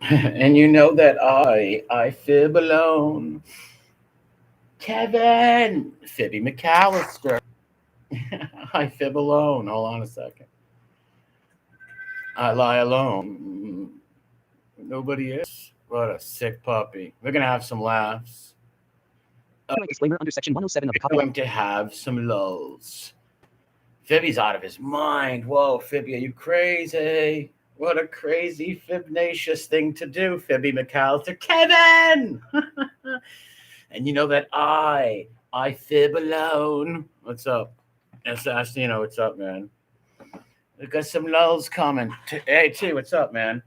And you know that I fib alone. Kevin, Fibby McCallister. I fib alone. Hold on a second. I lie alone. Nobody is. What a sick puppy. We're gonna have some laughs. Disclaimer under section 107 of the We're copyright. going to have some lulls. Fibby's out of his mind. Whoa, Fibby, are you crazy? What a crazy fibnacious thing to do, Fibby McCallister. Kevin! And you know that I fib alone. What's up? That's you know what's up, man. We got some lulls coming. Hey, T, what's up, man?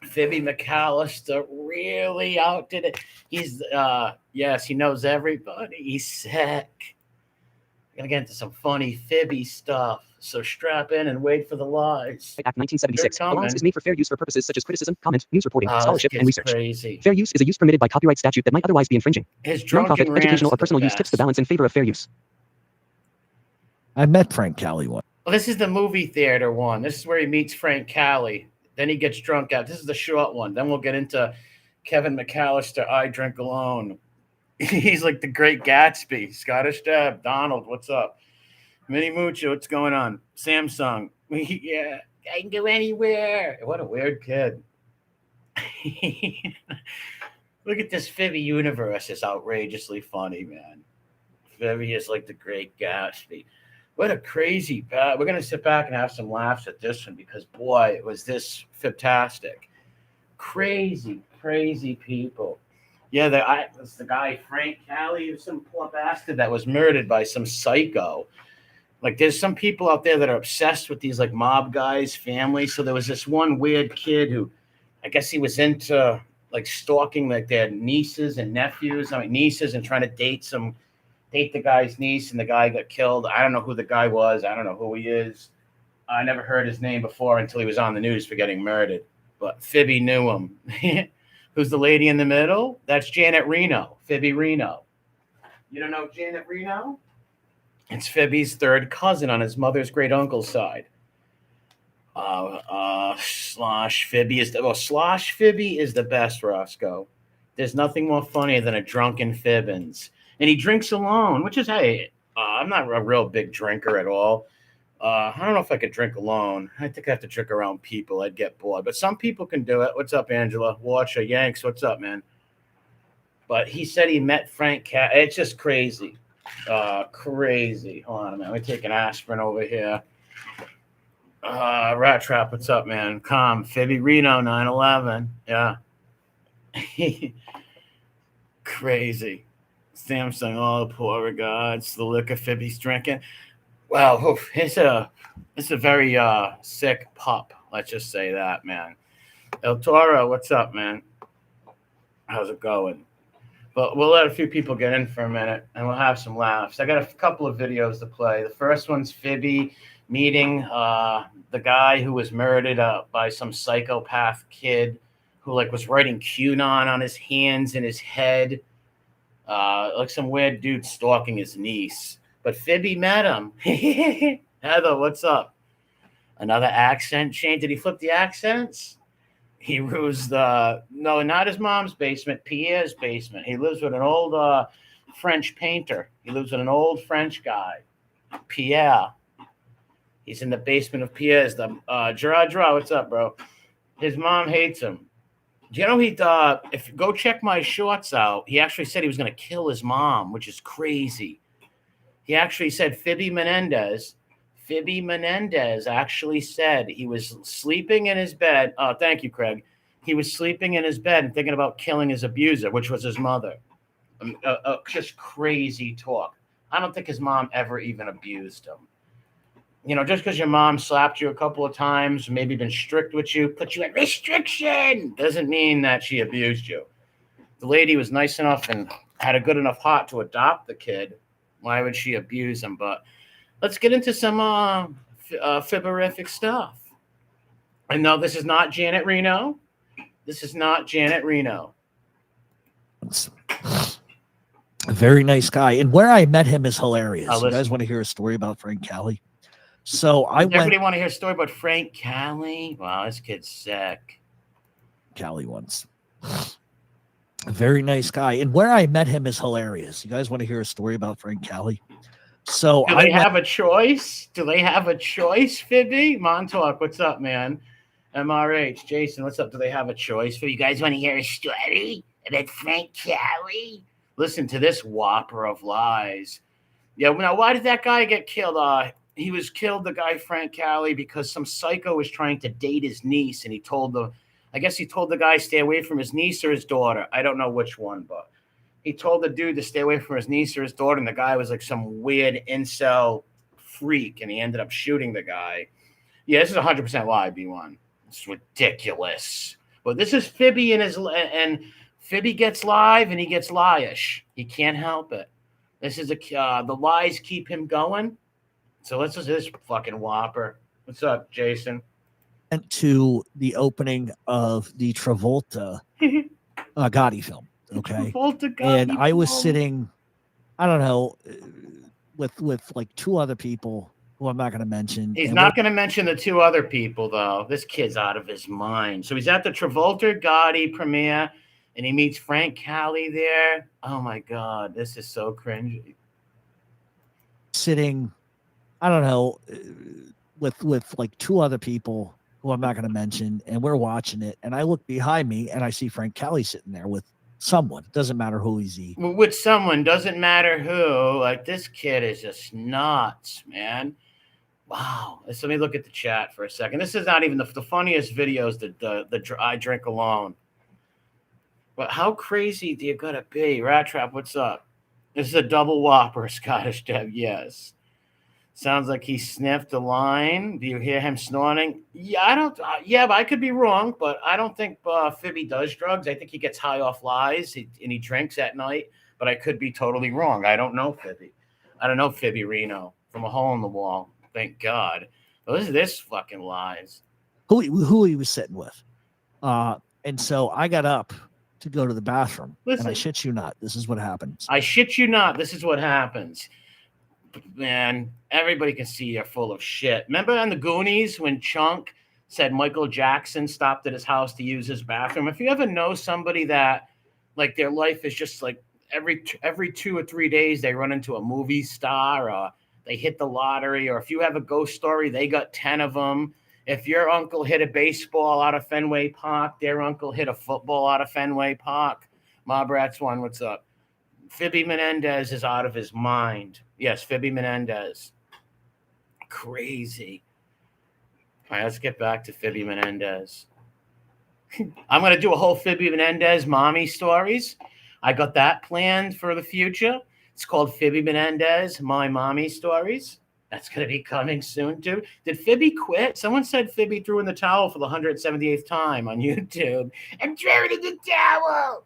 Fibby McCallister really outdid it. He's yes, he knows everybody. He's sick. Gonna get into some funny Fibby stuff. So strap in and wait for the lies. Act They're 1976. The laws coming. is made for fair use for purposes such as criticism, comment, news reporting, Oh, this scholarship, and kid's research. crazy. Fair use is a use permitted by copyright statute that might otherwise be infringing. His Non-profit, drunken educational, rants or personal use tips the best. balance in favor of fair use. I met Frank Cali once. Well, this is the movie theater one. This is where he meets Frank Cali. Then he gets drunk out. This is the short one. Then we'll get into Kevin McCallister. I drink alone. He's like the Great Gatsby. Scottish Deb. Donald, what's up? Minnie Mucho, what's going on? Samsung. Yeah, I can go anywhere. What a weird kid. Look at this Fibby universe. It's outrageously funny, man. Fibby is like the Great Gatsby. What a crazy We're going to sit back and have some laughs at this one because, boy, it was this fantastic. Crazy, crazy people. Yeah, that's the guy, Frank Cali, some poor bastard that was murdered by some psycho. Like, there's some people out there that are obsessed with these, like, mob guys' families. So there was this one weird kid who, I guess he was into, like, stalking, like, their nieces and nephews. I mean, nieces and trying to date the guy's niece, and the guy got killed. I don't know who the guy was. I don't know who he is. I never heard his name before until he was on the news for getting murdered. But Fibby knew him. Who's the lady in the middle? That's Janet Reno, Fibby Reno. You don't know Janet Reno? It's Fibby's third cousin on his mother's great uncle's side. Slosh Fibby is Slosh Fibby is the best, Roscoe. There's nothing more funny than a drunken Fibbins. And he drinks alone, which is, hey, I'm not a real big drinker at all. I don't know if I could drink alone. I think I have to drink around people. I'd get bored. But some people can do it. What's up, Angela? Watcher Yanks. What's up, man? But he said he met Frank Cat. It's just crazy. Crazy. Hold on a minute. Let me take an aspirin over here. Rat Trap. What's up, man? Calm. Fibby Reno 9/11. Yeah. Crazy. Samsung, all the poor regards, the liquor Fibby's drinking. Well, oof, it's a very sick pup. Let's just say that, man. El Toro, what's up, man? How's it going? But we'll let a few people get in for a minute, and we'll have some laughs. I got a couple of videos to play. The first one's Fibby meeting the guy who was murdered by some psychopath kid who like was writing QAnon on his hands and his head. Like some weird dude stalking his niece. But Fibby met him. Heather, what's up? Another accent change. Did he flip the accents? He was no, not his mom's basement, Pierre's basement. He lives with an old French painter. He lives with an old French guy, Pierre. He's in the basement of Pierre's. Gerard, what's up, bro? His mom hates him. Do you know if you go check my shorts out, he actually said he was going to kill his mom, which is crazy. He actually said Fibby Menendez actually said he was sleeping in his bed. Oh, thank you, Craig. He was sleeping in his bed and thinking about killing his abuser, which was his mother. Just crazy talk. I don't think his mom ever even abused him. You know, just because your mom slapped you a couple of times, maybe been strict with you, put you at restriction, doesn't mean that she abused you. The lady was nice enough and had a good enough heart to adopt the kid. Why would she abuse him? But let's get into some fibberific stuff. And no, this is not Janet Reno. This is not Janet Reno. A very nice guy. And where I met him is hilarious. You Listen. guys want to hear a story about Frank Cali? So Everybody want to hear a story about Frank Cali? Wow, this kid's sick. Cali once. A very nice guy. And where I met him is hilarious. You guys want to hear a story about Frank Cali? So Do they have a choice? Do they have a choice, Fibby? Montauk, what's up, man? MRH, Jason, what's up? Do they have a choice? You guys want to hear a story about Frank Cali? Listen to this whopper of lies. Yeah, now why did that guy get killed? He was killed, the guy Frank Cali, because some psycho was trying to date his niece, and he told the guy stay away from his niece or his daughter. I don't know which one, but he told the dude to stay away from his niece or his daughter, and the guy was like some weird incel freak, and he ended up shooting the guy. Yeah, this is 100% lie, B1. It's ridiculous. But this is Fibby and Fibby gets live and he gets lie-ish. He can't help it. This is the lies keep him going. So let's just this fucking whopper. What's up, Jason? Went to the opening of the Travolta Gotti film. Okay. And I was sitting, I don't know, with like two other people who I'm not going to mention. He's not going to mention the two other people, though. This kid's out of his mind. So he's at the Travolta Gotti premiere, and he meets Frank Cali there. Oh, my God. This is so cringy. Sitting, I don't know, with like two other people who I'm not going to mention, and we're watching it, and I look behind me, and I see Frank Cali sitting there with someone. Doesn't matter who he's with someone, doesn't matter who. Like, this kid is just nuts, man. Wow. Let me look at the chat for a second. This is not even the funniest videos that the I drink alone. But how crazy do you gotta be? Rat Trap, what's up? This is a double whopper, Scottish Dev. Yes. Sounds like he sniffed a line. Do you hear him snorting? Yeah, I don't. Yeah, but I could be wrong. But I don't think Fibby does drugs. I think he gets high off lies and he drinks at night. But I could be totally wrong. I don't know Fibby. I don't know Fibby Reno from a hole in the wall. Thank God. Well, this fucking lies. Who he was sitting with. And so I got up to go to the bathroom. Listen, and I shit you not. This is what happens. I shit you not. This is what happens. Man, everybody can see you're full of shit. Remember on the Goonies when Chunk said Michael Jackson stopped at his house to use his bathroom? If you ever know somebody that, like, their life is just like every 2 or 3 days they run into a movie star or they hit the lottery, or if you have a ghost story, they got 10 of them. If your uncle hit a baseball out of Fenway Park, their uncle hit a football out of Fenway Park. Mob Rats 1, what's up? Fibby Menendez is out of his mind. Yes, Fibby Menendez. Crazy. All right, let's get back to Fibby Menendez. I'm going to do a whole Fibby Menendez mommy stories. I got that planned for the future. It's called Fibby Menendez, My Mommy Stories. That's going to be coming soon, too. Did Fibby quit? Someone said Fibby threw in the towel for the 178th time on YouTube. I'm throwing in the towel.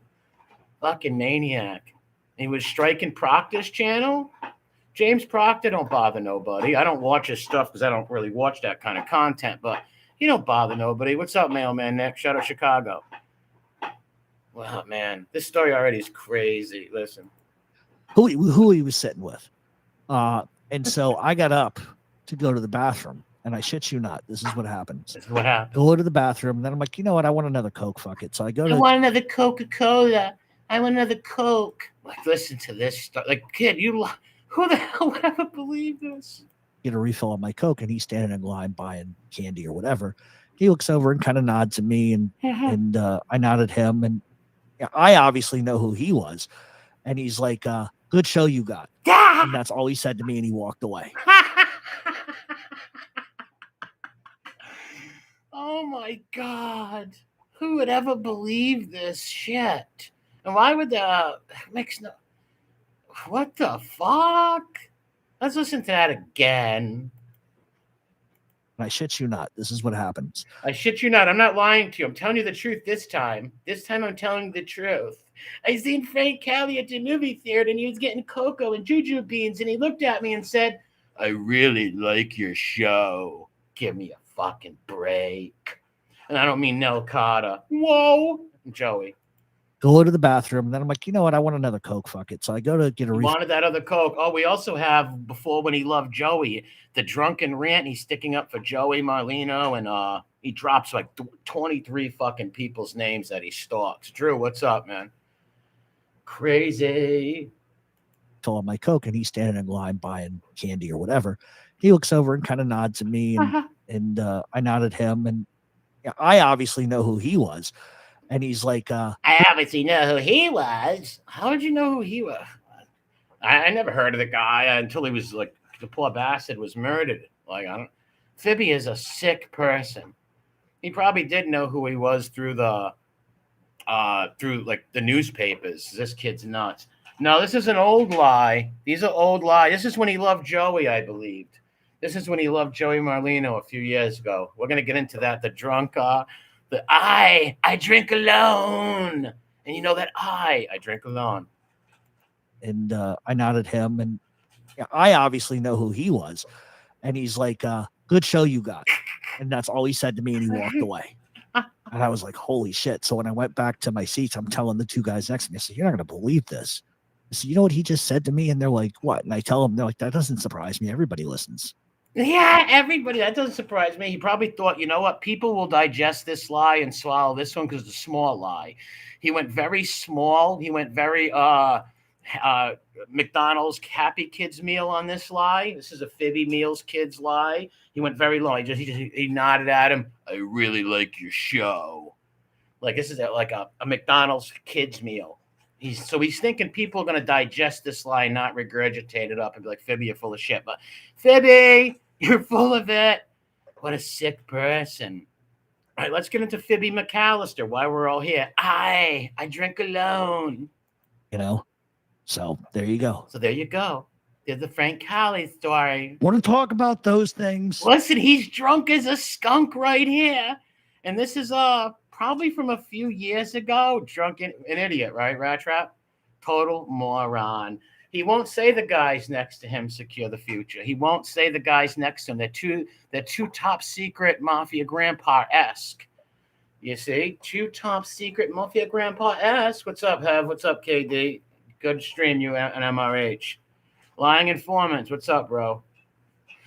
Fucking maniac. He was striking Proctor's channel. James Proctor don't bother nobody. I don't watch his stuff because I don't really watch that kind of content, but he don't bother nobody. What's up, Mailman Nick? Shout out Chicago. Wow, man. This story already is crazy. Listen. Who he was sitting with. And so I got up to go to the bathroom, and I shit you not. This is what happens. This is what happens. Go to the bathroom, and then I'm like, you know what? I want another Coke. Fuck it. So I want another Coca-Cola. I want another Coke. Like, listen to this stuff. Like, kid, who the hell would ever believe this? Get a refill on my Coke, and he's standing in line buying candy or whatever. He looks over and kind of nods at me, and I nodded him, and I obviously know who he was. And he's like, good show you got. And that's all he said to me, and he walked away. Oh, my God. Who would ever believe this shit? And why would what the fuck? Let's listen to that again. I shit you not. This is what happens. I shit you not. I'm not lying to you. I'm telling you the truth this time. This time I'm telling you the truth. I seen Frank Cali at the movie theater, and he was getting cocoa and juju beans, and he looked at me and said, I really like your show. Give me a fucking break. And I don't mean Nel Carter. Whoa. Joey. go to the bathroom. And then I'm like, you know what? I want another Coke. Fuck it. So I go to get a He refill. wanted that other Coke. Oh, we also have before when he loved Joey, the drunken rant. He's sticking up for Joey Marlino, and he drops like 23 fucking people's names that he stalks. Drew, what's up, man? Crazy. On my Coke, and he's standing in line buying candy or whatever. He looks over and kind of nods at me, and I nod at him, and I obviously know who he was. And he's like, I obviously know who he was. How did you know who he was? I never heard of the guy until he was like the poor bastard was murdered. Like I don't. Fibby is a sick person. He probably did know who he was through the like the newspapers. This kid's nuts. No, this is an old lie. These are old lies. This is when he loved Joey, I believed. This is when he loved Joey Marlino a few years ago. We're gonna get into that. The drunk, I drink alone, and you know that I drink alone. And I nod at him, and I obviously know who he was. And he's like, good show you got. And that's all he said to me, and he walked away. And I was like, holy shit. So when I went back to my seats, I'm telling the two guys next to me, I said, you're not going to believe this. I said, you know what he just said to me? And they're like, what? And I tell them, they're like, that doesn't surprise me. Everybody listens. Yeah, everybody. That doesn't surprise me. He probably thought, you know what? People will digest this lie and swallow this one because it's a small lie. He went very small. He went very McDonald's Happy Kids meal on this lie. This is a Fibby Meals Kids lie. He went very low. He nodded at him. I really like your show. Like this is like a McDonald's kids meal. He's thinking people are going to digest this lie, not regurgitate it up and be like, Fibby, you're full of shit. But Fibby, you're full of it. What a sick person. All right, let's get into Fibby McCallister. Why we're all here. I drink alone. You know? So there you go. So there you go. There's the Frank Cali story. Want to talk about those things? Listen, he's drunk as a skunk right here. And this is probably from a few years ago. Drunken an idiot, right, Rat Trap? Total moron. He won't say the guys next to him secure the future. He won't say the guys next to him. They're two top secret mafia grandpa-esque. You see? Two top secret mafia grandpa-esque. What's up, Hev? What's up, KD? Good stream, you and MRH. Lying informants. What's up, bro?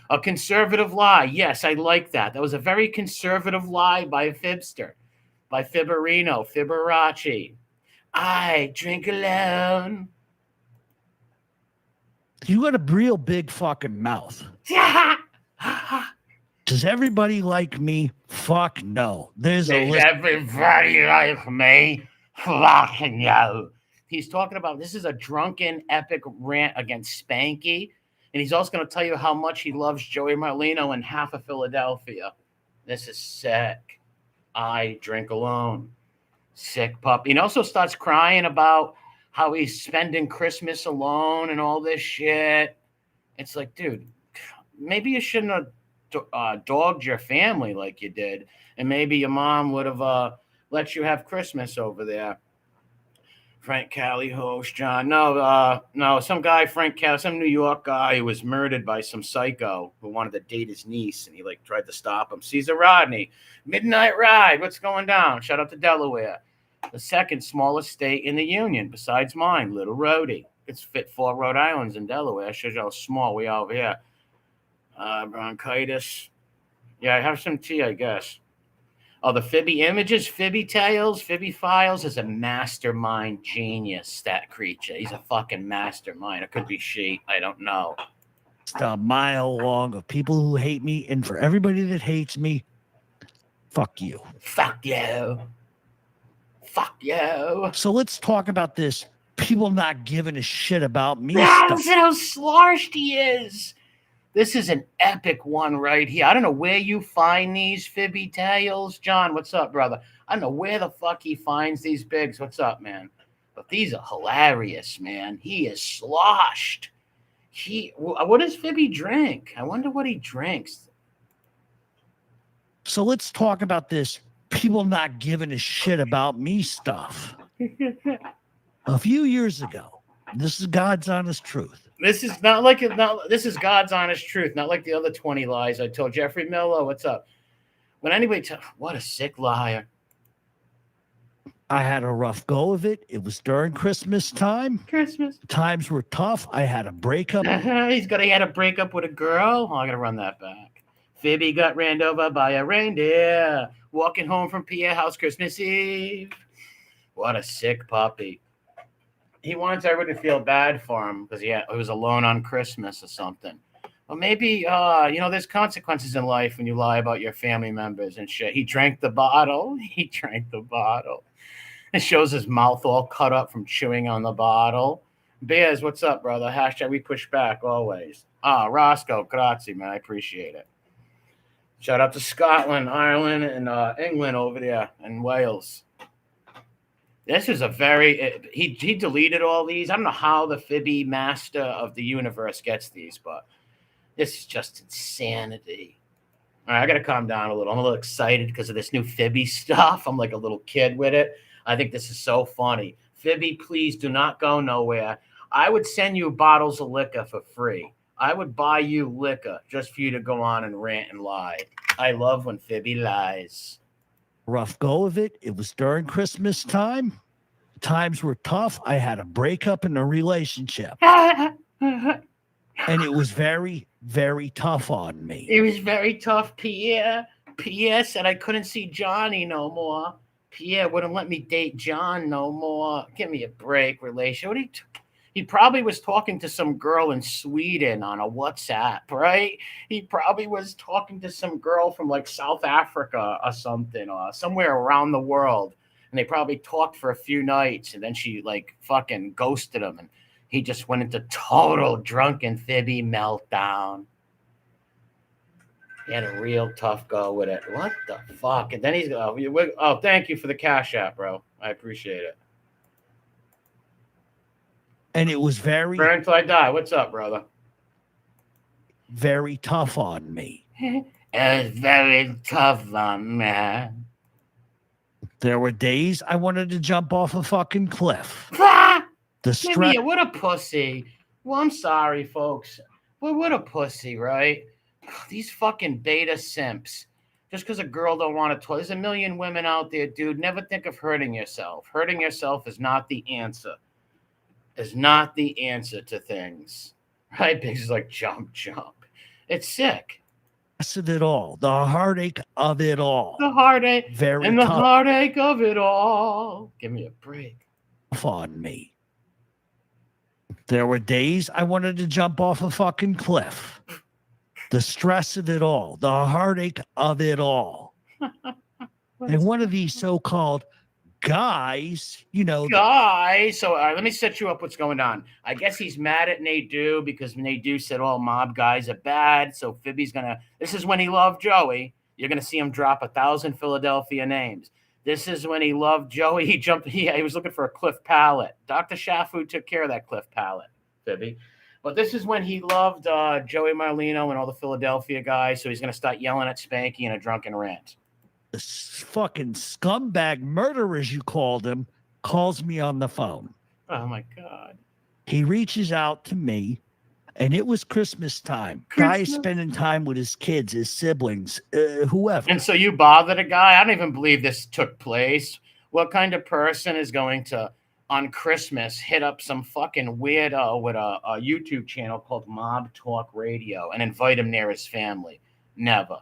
A conservative lie. Yes, I like that. That was a very conservative lie by a fibster, by Fibberino, Fiberace. I drink alone. You got a real big fucking mouth. Does everybody like me? Fuck no. There's a list. Everybody like me? Fucking no. He's talking about this is a drunken epic rant against Spanky. And he's also going to tell you how much he loves Joey Marlino and half of Philadelphia. This is sick. I drink alone. Sick pup. He also starts crying about how he's spending Christmas alone and all this shit. It's like, dude, maybe you shouldn't have dogged your family like you did. And maybe your mom would have let you have Christmas over there. Frank Cali host, John. No, some guy, Frank Cali, some New York guy who was murdered by some psycho who wanted to date his niece, and he like tried to stop him. Caesar Rodney, Midnight Ride, what's going down? Shout out to Delaware. The second smallest state in the union, besides mine, Little Rhodey. It's fit 4 Rhode Islands in Delaware. Shows you how small we are over here. Bronchitis. Yeah, I have some tea, I guess. Oh, the Fibby images, Fibby tales, Fibby files is a mastermind genius, that creature. He's a fucking mastermind. It could be she. I don't know. It's a mile long of people who hate me. And for everybody that hates me, fuck you. Fuck you. Fuck you. So let's talk about this. People not giving a shit about me. Listen how sloshed he is. This is an epic one right here. I don't know where you find these Fibby tales. John, what's up, brother? I don't know where the fuck he finds these bigs. What's up, man? But these are hilarious, man. He is sloshed. What does Fibby drink? I wonder what he drinks. So let's talk about this. People not giving a shit about me stuff. A few years ago, this is God's honest truth. This is God's honest truth, not like the other 20 lies I told. Jeffrey Miller, what's up? When anybody what a sick liar. I had a rough go of it. It was during Christmas time. Christmas. Times were tough. I had a breakup. He had a breakup with a girl. Oh, I gotta run that back. Phoebe got ran over by a reindeer walking home from Pierre House Christmas Eve. What a sick puppy. He wants everyone to feel bad for him because he was alone on Christmas or something. Well, maybe, there's consequences in life when you lie about your family members and shit. He drank the bottle. He drank the bottle. It shows his mouth all cut up from chewing on the bottle. Bears, what's up, brother? Hashtag we push back always. Roscoe, grazie, man. I appreciate it. Shout out to Scotland, Ireland, and England over there, and Wales. This is he deleted all these. I don't know how the Fibby master of the universe gets these, but this is just insanity. All right, I got to calm down a little. I'm a little excited because of this new Fibby stuff. I'm like a little kid with it. I think this is so funny. Fibby, please do not go nowhere. I would send you bottles of liquor for free. I would buy you liquor just for you to go on and rant and lie. I love when Fibby lies. Rough go of it. It was during Christmas time. Times were tough. I had a breakup in a relationship. And it was very, very tough on me. It was very tough, Pierre. Pierre said I couldn't see Johnny no more. Pierre wouldn't let me date John no more. Give me a break, relation. He probably was talking to some girl in Sweden on a WhatsApp, right? He probably was talking to some girl from like South Africa or something, or somewhere around the world. And they probably talked for a few nights, and then she like fucking ghosted him, and he just went into total drunken Fibby meltdown. He had a real tough go with it. What the fuck? And then he's thank you for the Cash App, bro. I appreciate it. And it was very, burn till I die. What's up, brother? Very tough on me. It was very tough on me. There were days I wanted to jump off a fucking cliff. The stress. What a pussy. Well, I'm sorry, folks. But what a pussy, right? These fucking beta simps. Just because a girl don't want to talk. There's a million women out there, dude. Never think of hurting yourself. Hurting yourself is not the answer. Is not the answer to things. Right? Biggs is like, jump. It's sick. Of it all. The heartache of it all. The heartache. Very and the tough heartache of it all. Give me a break. On me. There were days I wanted to jump off a fucking cliff. The stress of it all. The heartache of it all. And one of these so-called guys, Guys. So let me set you up what's going on. I guess he's mad at Nadeau because Nadeau said all mob guys are bad. So Fibby's this is when he loved Joey. You're going to see him drop 1,000 Philadelphia names. This is when he loved Joey. He was looking for a Cliff Pallet. Dr. Shafu took care of that Cliff Pallet, Fibby. But this is when he loved Joey Marlino and all the Philadelphia guys. So he's going to start yelling at Spanky in a drunken rant. The fucking scumbag murderer, as you called him, calls me on the phone. Oh, my God. He reaches out to me, and it was Christmas time. Guy spending time with his kids, his siblings, whoever. And so you bothered a guy? I don't even believe this took place. What kind of person is going to, on Christmas, hit up some fucking weirdo with a YouTube channel called Mob Talk Radio and invite him near his family? Never.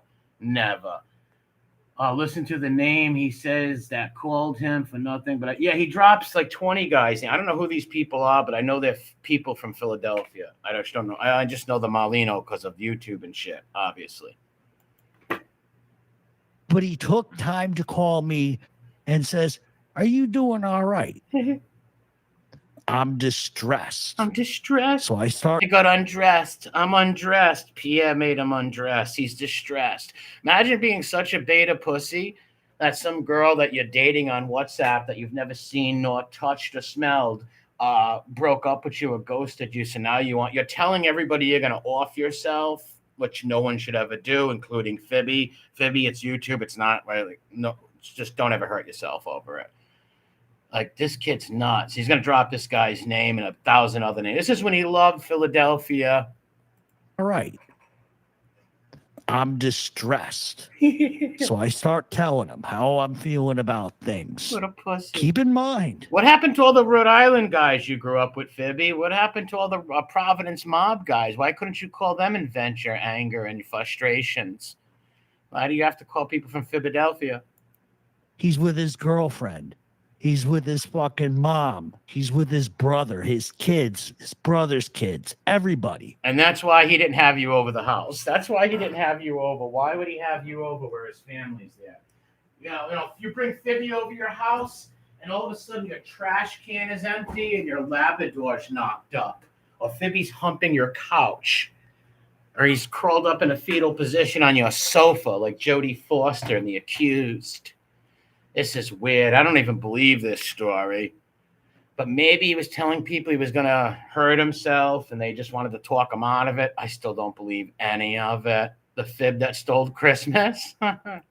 Listen to the name he says that called him for nothing. But he drops like 20 guys. I don't know who these people are, but I know they're people from Philadelphia. I just don't know. I just know the Marlino because of YouTube and shit, obviously. But he took time to call me and says, "Are you doing all right?" I'm distressed. So I got undressed. I'm undressed. Pierre made him undressed. He's distressed. Imagine being such a beta pussy that some girl that you're dating on WhatsApp that you've never seen nor touched or smelled broke up with you or ghosted you. So now you're telling everybody you're going to off yourself, which no one should ever do, including Fibby. Fibby, it's YouTube. It's not really, no, just don't ever hurt yourself over it. Like, this kid's nuts. He's going to drop this guy's name and 1,000 other names. This is when he loved Philadelphia. All right. I'm distressed. So I start telling him how I'm feeling about things. What a pussy. Keep in mind, What happened to all the Rhode Island guys you grew up with, Fibby? What happened to all the Providence mob guys? Why couldn't you call them and vent your anger and frustrations? Why do you have to call people from Philadelphia? he's with his girlfriend. He's with his fucking mom. He's with his brother, his kids, his brother's kids, everybody. And that's why he didn't have you over the house. That's why he didn't have you over. Why would he have you over where his family's there? You know, if you bring Fibby over your house and all of a sudden your trash can is empty and your Labrador's knocked up, or Fibby's humping your couch, or he's curled up in a fetal position on your sofa like Jodie Foster in The Accused. This is weird. I don't even believe this story. But maybe he was telling people he was going to hurt himself and they just wanted to talk him out of it. I still don't believe any of it. The fib that stole Christmas. And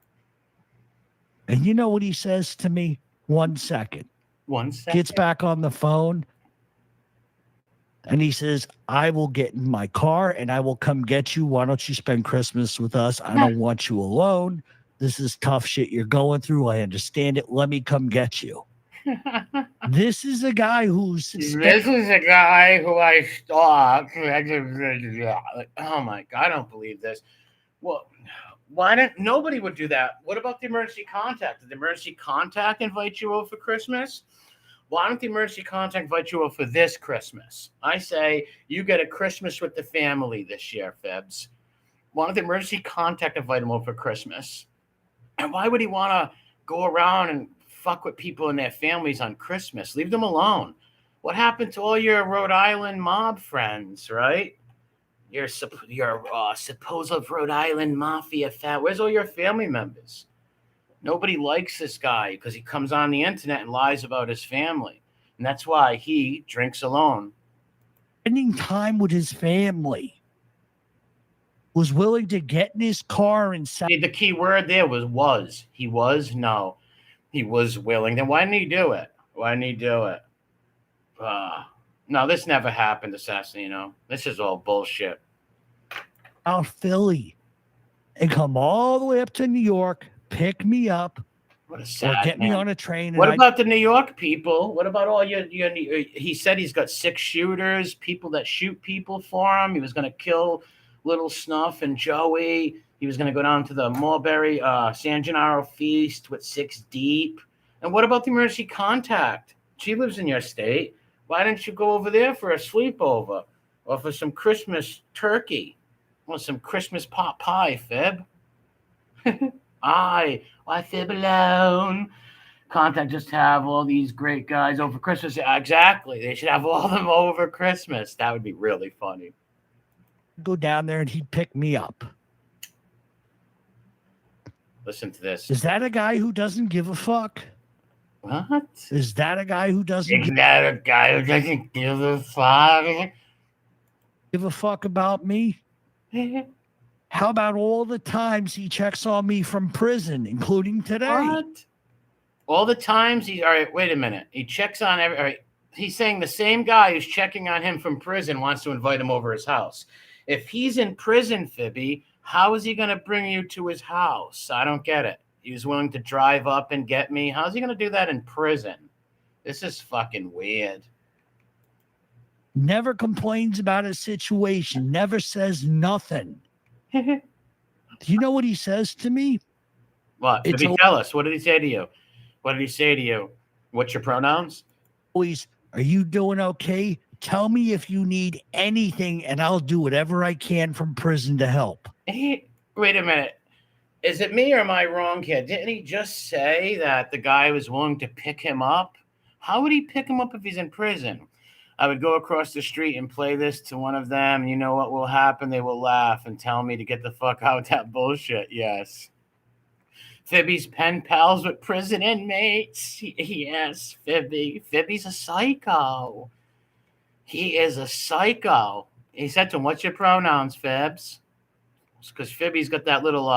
you know what he says to me? 1 second. 1 second. Gets back on the phone and he says, I will get in my car and I will come get you. Why don't you spend Christmas with us? I don't want you alone. This is tough shit you're going through. I understand it. Let me come get you. This is a guy who's... This is a guy who I stalked. Oh my God, I don't believe this. Well, why didn't nobody would do that? What about the emergency contact? Did the emergency contact invite you over for Christmas? Why don't the emergency contact invite you over for this Christmas? I say you get a Christmas with the family this year, Fibs. Why don't the emergency contact invite him over for Christmas? And why would he want to go around and fuck with people and their families on Christmas? Leave them alone. What happened to all your Rhode Island mob friends, right? Your supposed Rhode Island mafia fat. Where's all your family members? Nobody likes this guy because he comes on the internet and lies about his family. And that's why he drinks alone. Spending time with his family. Was willing to get in his car and say... The key word there was. He was? No. He was willing. Then why didn't he do it? Why didn't he do it? No, this never happened, Assassino. This is all bullshit. Out Philly and come all the way up to New York, pick me up, What a or sad get man. me on a train. What about the New York people? What about all your? He said he's got 6 shooters, people that shoot people for him. He was going to kill Little Snuff and Joey. He was going to go down to the Mulberry San Gennaro feast with 6 deep. And what about the emergency contact? She lives in your state. Why didn't you go over there for a sleepover or for some Christmas turkey or some Christmas pot pie, Fib? Why Fib alone? Contact just have all these great guys over Christmas. Yeah, exactly. They should have all of them over Christmas. That would be really funny. Go down there and he'd pick me up. Listen to this. Is that a guy who doesn't give a fuck? What? Is that a guy who doesn't Is that a guy who doesn't give a fuck? give a fuck about me? How about all the times he checks on me from prison, including today? What? All the times all right, wait a minute. He checks on all right. He's saying the same guy who's checking on him from prison wants to invite him over his house. If he's in prison, Fibby, how is he going to bring you to his house? I don't get it. He was willing to drive up and get me. How's he going to do that in prison? This is fucking weird. Never complains about a situation. Never says nothing. Do you know what he says to me? What? It's Fibby, tell us. What did he say to you? What did he say to you? What's your pronouns? Always, are you doing okay? Tell me if you need anything and I'll do whatever I can from prison to help. Wait a minute. Is it me or am I wrong here? Didn't he just say that the guy was willing to pick him up? How would he pick him up if he's in prison? I would go across the street and play this to one of them. You know what will happen? They will laugh and tell me to get the fuck out that bullshit. Yes. Fibby's pen pals with prison inmates. Yes, Fibby. Fibby's a psycho. He is a psycho. He said to him, what's your pronouns, Fibs? Because Fibby's got that little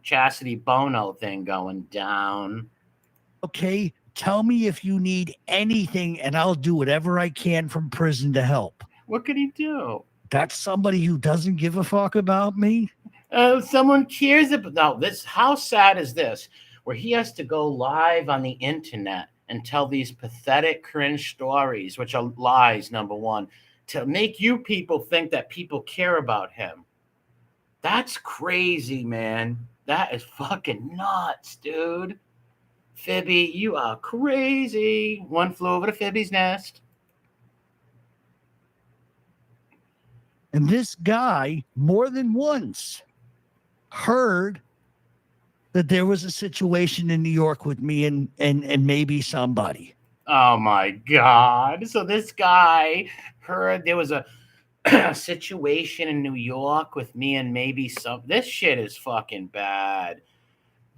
Chastity Bono thing going down. Okay, tell me if you need anything and I'll do whatever I can from prison to help. What could he do? That's somebody who doesn't give a fuck about me? Someone cares about. No, this. How sad is this? Where he has to go live on the internet and tell these pathetic, cringe stories, which are lies. Number one, to make you people think that people care about him. That's crazy, man. That is fucking nuts, dude. Fibby, you are crazy. One flew over to Fibby's nest. And this guy, more than once, heard that there was a situation in New York with me and maybe somebody. Oh my God. So this guy heard there was a situation in New York with me and maybe some. This shit is fucking bad.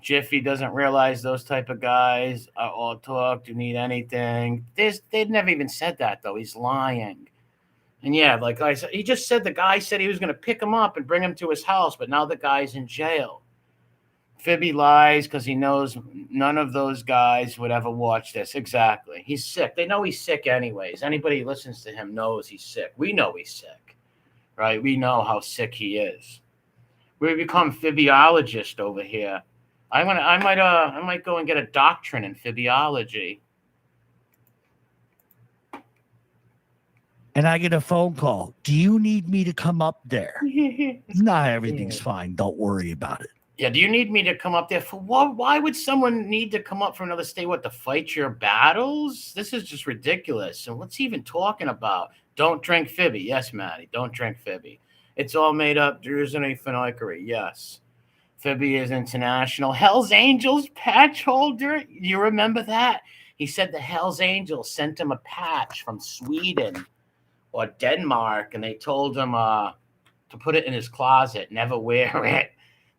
Jiffy doesn't realize those type of guys are all talk, do need anything. They'd never even said that, though. He's lying. And yeah, like I said, he just said the guy said he was going to pick him up and bring him to his house, but now the guy's in jail. Fibby lies because he knows none of those guys would ever watch this. Exactly. He's sick. They know he's sick anyways. Anybody who listens to him knows he's sick. We know he's sick, right? We know how sick he is. We become Fibbyologists over here. I might go and get a doctorate in Fibbyology. And I get a phone call. Do you need me to come up there? Nah, everything's fine. Don't worry about it. Yeah, do you need me to come up there for what? Why would someone need to come up from another state? What, to fight your battles? This is just ridiculous. And what's he even talking about? Don't drink Fibby. Yes, Maddie, don't drink Fibby. It's all made up. There isn't any finikery. Yes. Fibby is international. Hell's Angels patch holder. You remember that? He said the Hell's Angels sent him a patch from Sweden or Denmark, and they told him to put it in his closet, never wear it.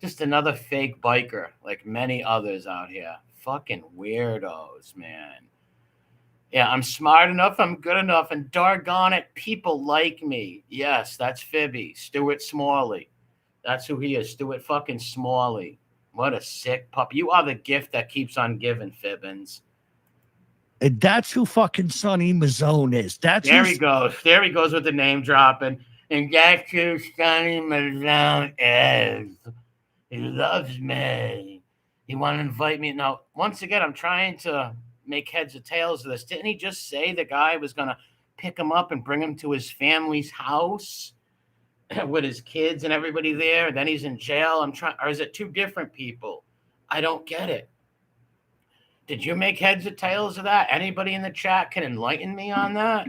Just another fake biker, like many others out here. Fucking weirdos, man. Yeah, I'm smart enough, I'm good enough, and doggone it, people like me. Yes, that's Fibby, Stuart Smalley. That's who he is, Stuart fucking Smalley. What a sick pup. You are the gift that keeps on giving, Fibbins. And that's who fucking Sonny Mazzone is. There he goes. There he goes with the name dropping. And that's who Sonny Mazzone is. He loves me. He wanted to invite me. Now, once again, I'm trying to make heads or tails of this. Didn't he just say the guy was going to pick him up and bring him to his family's house with his kids and everybody there? And then he's in jail. Or is it two different people? I don't get it. Did you make heads or tails of that? Anybody in the chat can enlighten me on that?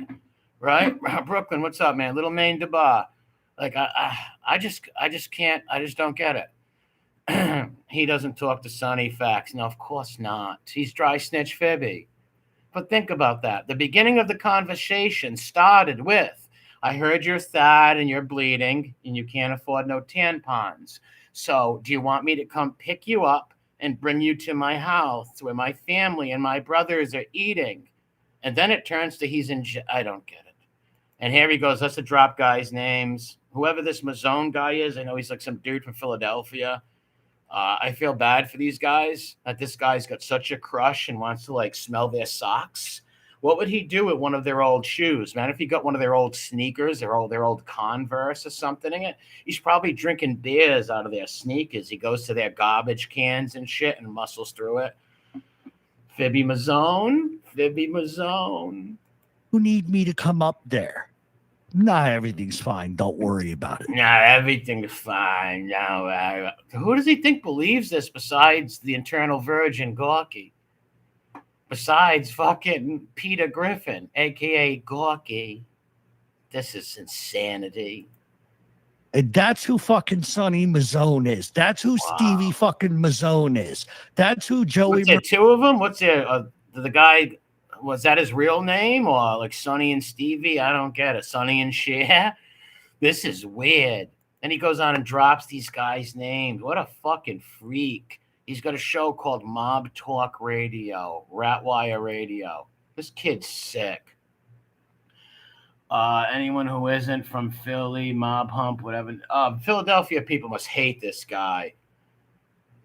Right? Brooklyn, what's up, man? Little Maine DeBar. Like, I just can't. I just don't get it. He doesn't talk to Sonny facts. No, of course not. He's dry snitch Fibby. But think about that. The beginning of the conversation started with, I heard you're sad and you're bleeding and you can't afford no tampons. So do you want me to come pick you up and bring you to my house where my family and my brothers are eating? And then it turns to he's in I don't get it. And here he goes. Let's drop guys' names. Whoever this Mazzone guy is, I know he's like some dude from Philadelphia. I feel bad for these guys, that this guy's got such a crush and wants to like smell their socks. What would he do with one of their old shoes, man? If he got one of their old sneakers, their old Converse or something in it, he's probably drinking beers out of their sneakers. He goes to their garbage cans and shit and muscles through it. Fibby Mazzone. Who need me to come up there? Nah, everything's fine. Don't worry about it. Nah, everything's fine. No, who does he think believes this besides the internal virgin Gorky? Besides fucking Peter Griffin, a.k.a. Gorky. This is insanity. And that's who fucking Sonny Mazzone is. That's who Stevie fucking Mazzone is. That's who Joey... What's there, two of them? What's there? The guy... Was that his real name or like Sonny and Stevie? I don't get it. Sonny and Cher? This is weird. Then he goes on and drops these guys' names. What a fucking freak. He's got a show called Mob Talk Radio, Ratwire Radio. This kid's sick. Anyone who isn't from Philly, Mob Hump, whatever. Philadelphia people must hate this guy.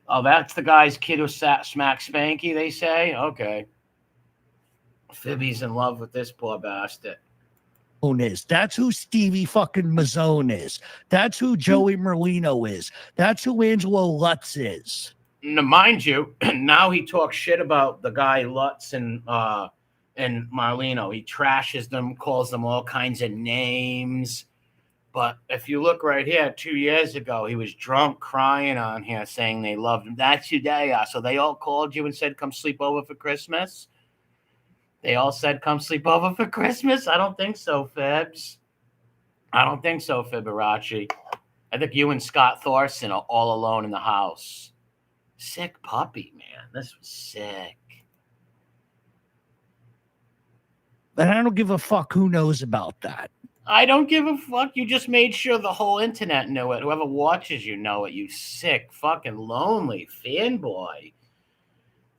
Oh, that's the guy's kid who smacked Spanky, they say? Okay. Fibby's in love with this poor bastard. is. That's who Stevie fucking Mazzone is. That's who Joey Merlino is. That's who Angelo Lutz is. Now, mind you, now he talks shit about the guy Lutz and Marlino. He trashes them, calls them all kinds of names. But if you look right here, 2 years ago, he was drunk crying on here saying they loved him. That's who they are. So they all called you and said, come sleep over for Christmas? They all said, come sleep over for Christmas? I don't think so, Fibs. I don't think so, Fiberace. I think you and Scott Thorson are all alone in the house. Sick puppy, man. This was sick. And I don't give a fuck who knows about that. I don't give a fuck. You just made sure the whole internet knew it. Whoever watches you know it, you sick, fucking lonely fanboy.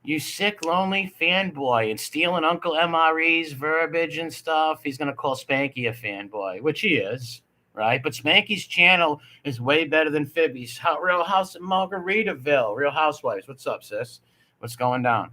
You sick, lonely fanboy. And stealing Uncle MRE's verbiage and stuff. He's going to call Spanky a fanboy, which he is, right? But Spanky's channel is way better than Fibby's. Real House in Margaritaville. Real Housewives. What's up, sis? What's going down?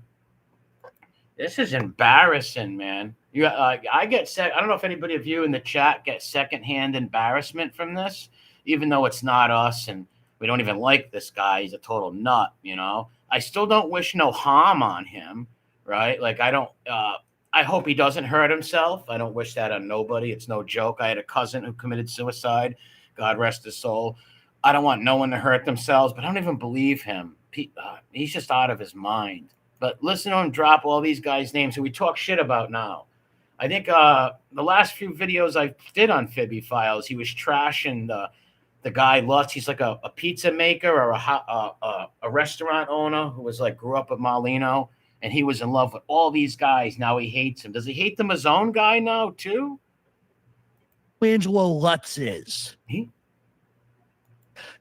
This is embarrassing, man. I get sick. I don't know if anybody of you in the chat get secondhand embarrassment from this, even though it's not us and we don't even like this guy. He's a total nut, you know. I still don't wish no harm on him, right? Like I hope he doesn't hurt himself. I don't wish that on nobody. It's no joke. I had a cousin who committed suicide. God rest his soul. I don't want no one to hurt themselves, but I don't even believe him. He's just out of his mind. But listen to him drop all these guys' names who we talk shit about now. I think the last few videos I did on Fibby Files, he was trashing the guy Lutz. He's like a pizza maker or a restaurant owner who was like grew up at Marlino, and he was in love with all these guys. Now he hates him. Does he hate the Mazzone guy now too? Angelo Lutz is.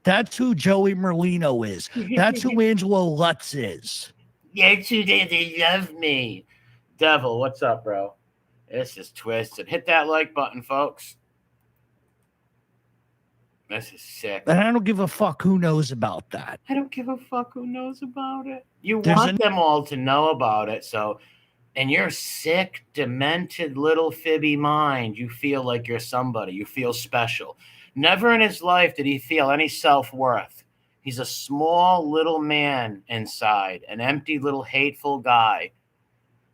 That's who Joey Merlino is. That's who Angelo Lutz is. That's who they love me. Devil, what's up, bro? This is twisted. Hit that like button, folks. This is sick. And I don't give a fuck who knows about that. I don't give a fuck who knows about it. You want them all to know about it. So, in your sick, demented little Fibby mind, you feel like you're somebody. You feel special. Never in his life did he feel any self-worth. He's a small little man inside, an empty little hateful guy.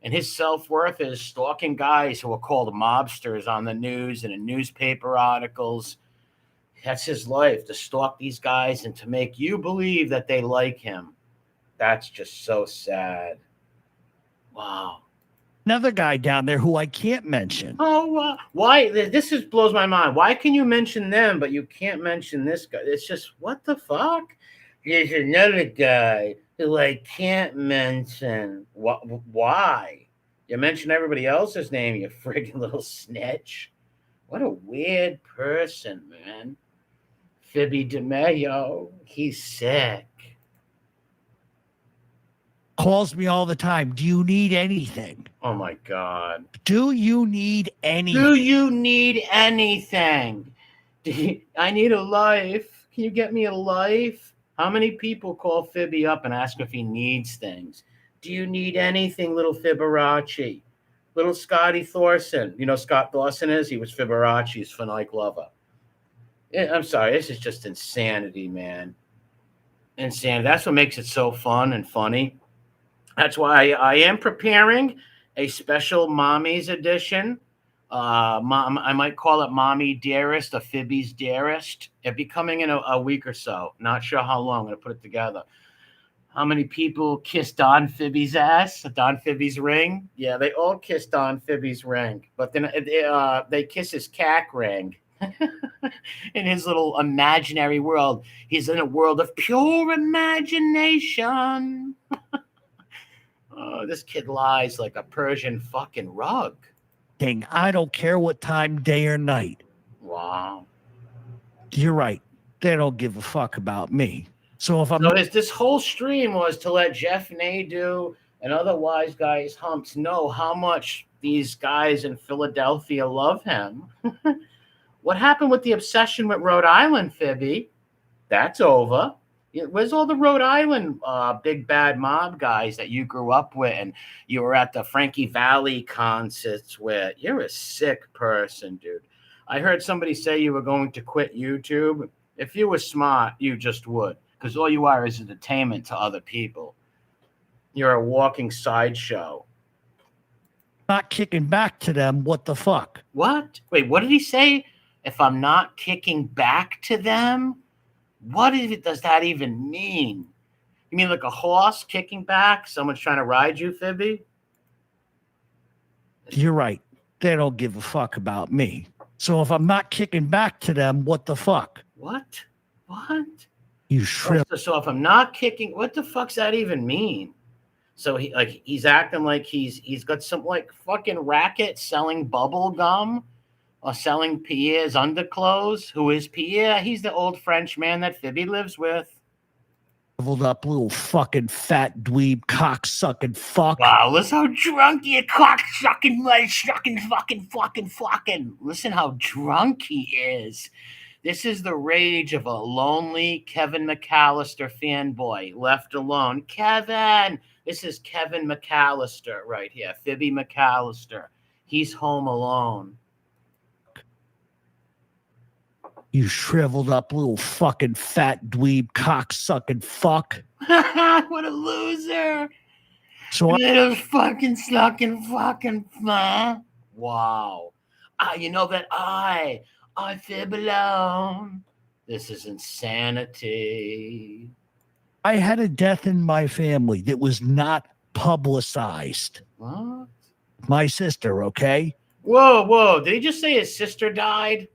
And his self-worth is stalking guys who are called mobsters on the news and in newspaper articles. That's his life, to stalk these guys and to make you believe that they like him. That's just so sad. Wow. Another guy down there who I can't mention. Oh, why? This blows my mind. Why can you mention them, but you can't mention this guy? It's just, what the fuck? There's another guy who I can't mention. Why? You mention everybody else's name, you friggin' little snitch. What a weird person, man. Fibby DeMayo, he's sick. Calls me all the time. Do you need anything? Oh my God. Do you need anything? Do you need anything? I need a life. Can you get me a life? How many people call Fibby up and ask if he needs things? Do you need anything, little Fiberace? Little Scotty Thorson. You know Scott Thorson is? He was Fiberace's Fanike lover. I'm sorry. This is just insanity, man. Insanity. That's what makes it so fun and funny. That's why I am preparing a special Mommy's edition. I might call it Mommy Dearest, or Fibby's Dearest. It'll be coming in a week or so. Not sure how long. I'm going to put it together. How many people kissed Don Fibby's ass? Don Fibby's ring? Yeah, they all kissed Don Fibby's ring. But then they kiss his cack ring. In his little imaginary world. He's in a world of pure imagination. Oh, this kid lies like a Persian fucking rug. I don't care what time, day or night. Wow. You're right. They don't give a fuck about me. So if I'm this whole stream was to let Jeff Nadeau and other wise guys humps know how much these guys in Philadelphia love him. What happened with the obsession with Rhode Island, Fibby? That's over. Where's all the Rhode Island big bad mob guys that you grew up with and you were at the Frankie Valley concerts with? You're a sick person, dude. I heard somebody say you were going to quit YouTube. If you were smart, you just would, because all you are is entertainment to other people. You're a walking sideshow. Not kicking back to them. What the fuck? What? Wait, what did he say? If I'm not kicking back to them? Does that even mean? You mean like a horse kicking back? Someone's trying to ride you, Fibby? You're right. They don't give a fuck about me. So if I'm not kicking back to them, what the fuck? What? You shrimp. So if I'm not kicking, what the fuck's that even mean? So he's acting like he's got some like fucking racket selling bubble gum or selling Pierre's underclothes. Who is Pierre? He's the old French man that Fibby lives with. Shriveled up little fucking fat dweeb cock sucking fuck. Wow, listen how drunk he is, cock sucking, fucking. Listen how drunk he is. This is the rage of a lonely Kevin McCallister fanboy left alone. Kevin! This is Kevin McCallister right here. Fibby McCallister. He's home alone. You shriveled up little fucking fat dweeb cock sucking fuck. What a loser. So Little fucking sucking fucking fun. Wow. You know that I fib alone. This is insanity. I had a death in my family that was not publicized. What? My sister, okay? Whoa. Did he just say his sister died?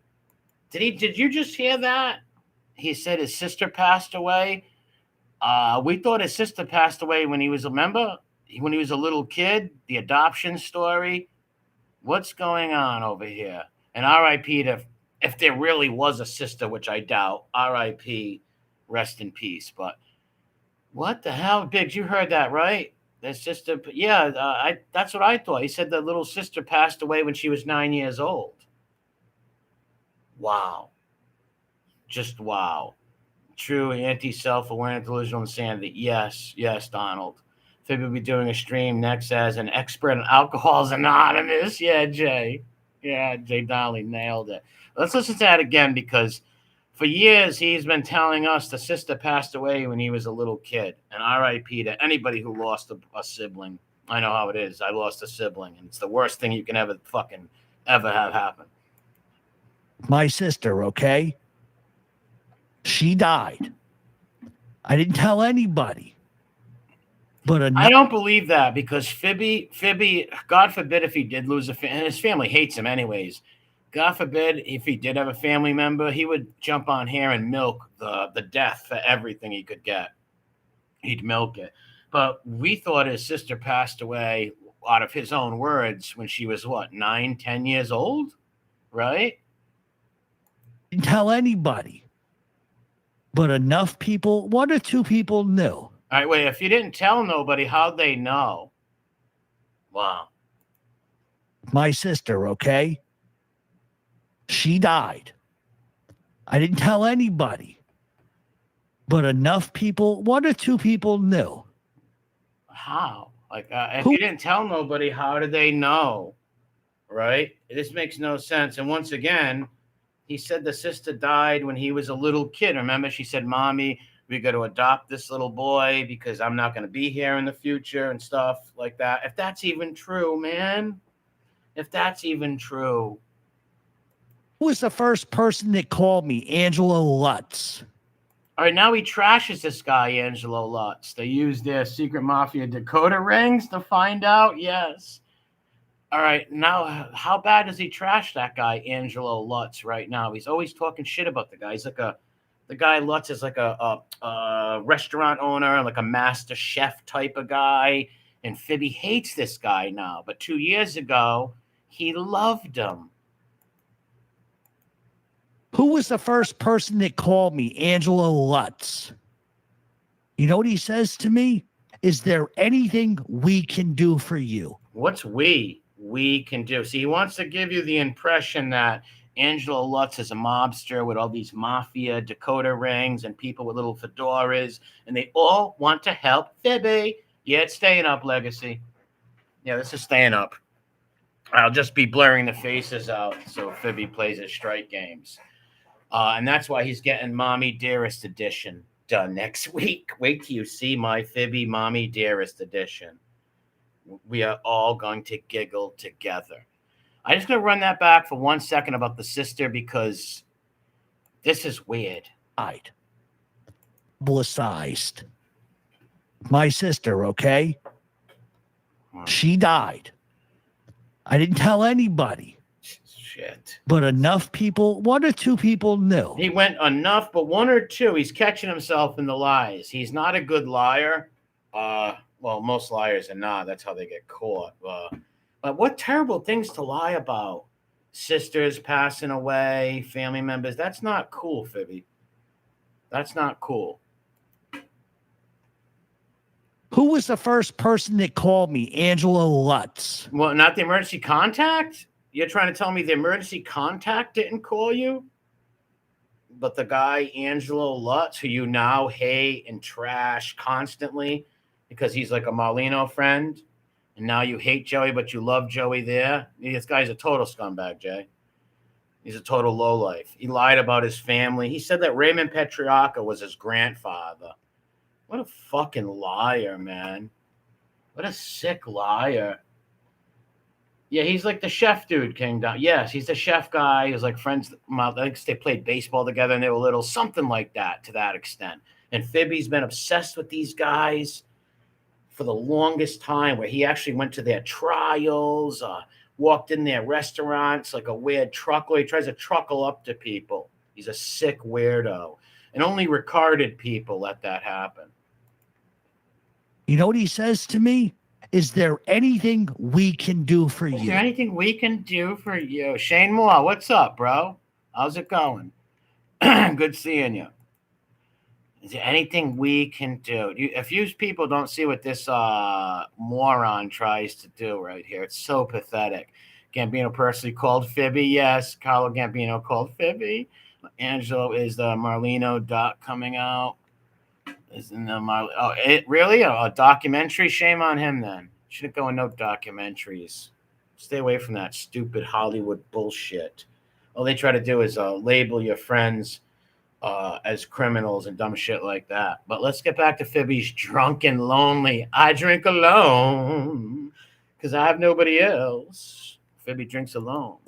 Did you just hear that? He said his sister passed away. We thought his sister passed away when he was, remember? When he was a little kid, the adoption story. What's going on over here? And R.I.P. if there really was a sister, which I doubt. R.I.P. Rest in peace. But what the hell, Biggs? You heard that, right? Their sister, yeah. That's what I thought. He said the little sister passed away when she was 9 years old. Wow. Just wow. True anti-self-awareness, delusional insanity. Yes, Donald. Fibby will be doing a stream next as an expert on Alcohol's Anonymous. Yeah, Jay. Yeah, Jay Donnelly nailed it. Let's listen to that again, because for years he's been telling us the sister passed away when he was a little kid. And R.I.P. to anybody who lost a sibling. I know how it is. I lost a sibling, and it's the worst thing you can ever have happen. My sister, okay? She died. I didn't tell anybody. But I don't believe that, because Fibby, God forbid if he did lose and his family hates him anyways. God forbid if he did have a family member, he would jump on here and milk the death for everything he could get. He'd milk it. But we thought his sister passed away out of his own words when she was, 9, 10 years old? Right? Didn't tell anybody. But enough people, 1 or 2 people knew. All right, wait, if you didn't tell nobody, how'd they know? Wow. My sister, okay? She died. I didn't tell anybody. But enough people, 1 or 2 people knew. How? Like, if you didn't tell nobody, how did they know? Right? This makes no sense. And once again, he said the sister died when he was a little kid. Remember, she said, Mommy, we got to adopt this little boy because I'm not going to be here in the future and stuff like that. If that's even true, man. If that's even true. Who was the first person that called me? Angelo Lutz. All right, now he trashes this guy, Angelo Lutz. They use their secret mafia decoder rings to find out. Yes. All right, now how bad does he trash that guy, Angelo Lutz, right now? He's always talking shit about the guy. He's like the guy Lutz is like a restaurant owner, like a master chef type of guy. And Fibby hates this guy now. But 2 years ago, he loved him. Who was the first person that called me? Angelo Lutz. You know what he says to me? Is there anything we can do for you? What's we can do? See, he wants to give you the impression that Angelo Lutz is a mobster with all these mafia Dakota rings and people with little fedoras, and they all want to help Fibby. Yeah, it's staying up, Legacy. Yeah, this is staying up. I'll just be blurring the faces out so Fibby plays his strike games. And that's why he's getting Mommy Dearest Edition done next week. Wait till you see my Fibby Mommy Dearest Edition. We are all going to giggle together. I'm just going to run that back for 1 second about the sister because this is weird. Publicized. My sister, okay? She died. I didn't tell anybody. Shit. But enough people, 1 or 2 people knew. He went enough, but 1 or 2, he's catching himself in the lies. He's not a good liar. Well, most liars are not. That's how they get caught. But what terrible things to lie about. Sisters passing away, family members. That's not cool, Fibby. That's not cool. Who was the first person that called me? Angelo Lutz. Well, not the emergency contact? You're trying to tell me the emergency contact didn't call you? But the guy, Angelo Lutz, who you now hate and trash constantly because he's like a Marlino friend, and now you hate Joey, but you love Joey there. This guy's a total scumbag, Jay. He's a total lowlife. He lied about his family. He said that Raymond Petriacca was his grandfather. What a fucking liar, man. What a sick liar. Yeah, he's like the chef dude came down. Yes, he's the chef guy. He was like friends. I think they played baseball together and they were little, something like that to that extent. And Fibby's been obsessed with these guys for the longest time, where he actually went to their trials, walked in their restaurants like a weird truckler. He tries to truckle up to people. He's a sick weirdo. And only retarded people let that happen. You know what he says to me? Is there anything we can do for you? Is there anything we can do for you? Shane Moore, what's up, bro? How's it going? Good seeing you. Is there anything we can do? If you people don't see what this moron tries to do right here, it's so pathetic. Gambino personally called Fibby. Yes, Carlo Gambino called Fibby. Angelo is the Marlino doc coming out. Isn't the really a documentary? Shame on him then. Shouldn't go in no documentaries. Stay away from that stupid Hollywood bullshit. All they try to do is label your friends as criminals and dumb shit like that. But let's get back to Fibby's drunk and lonely. I drink alone because I have nobody else. Fibby drinks alone.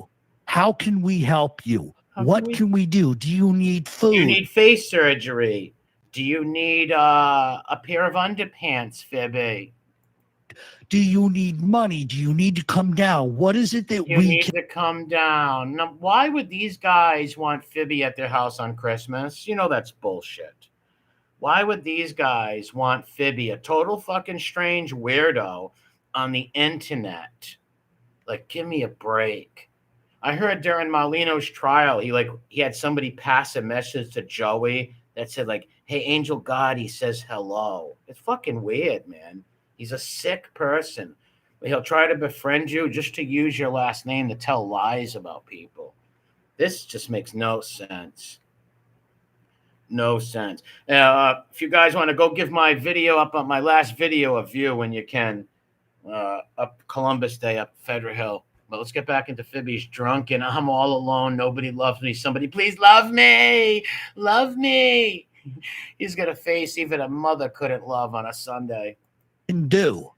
How can we help you? What can we do? Do you need food? Do you need face surgery? Do you need a pair of underpants, Fibby? Do you need money? Do you need to come down? What is it that you need to come down? Now, why would these guys want Fibby at their house on Christmas? You know that's bullshit. Why would these guys want Fibby, a total fucking strange weirdo, on the internet? Like, give me a break. I heard during Marlino's trial, he had somebody pass a message to Joey that said, like, hey, Angel Gotti says hello. It's fucking weird, man. He's a sick person. But he'll try to befriend you just to use your last name to tell lies about people. This just makes no sense. No sense. If you guys want to go give my video up on my last video of you when you can, up Columbus Day up Federal Hill. But let's get back into Fibby's drunk and I'm all alone. Nobody loves me. Somebody please love me. Love me. He's got a face even a mother couldn't love on a Sunday. Can do.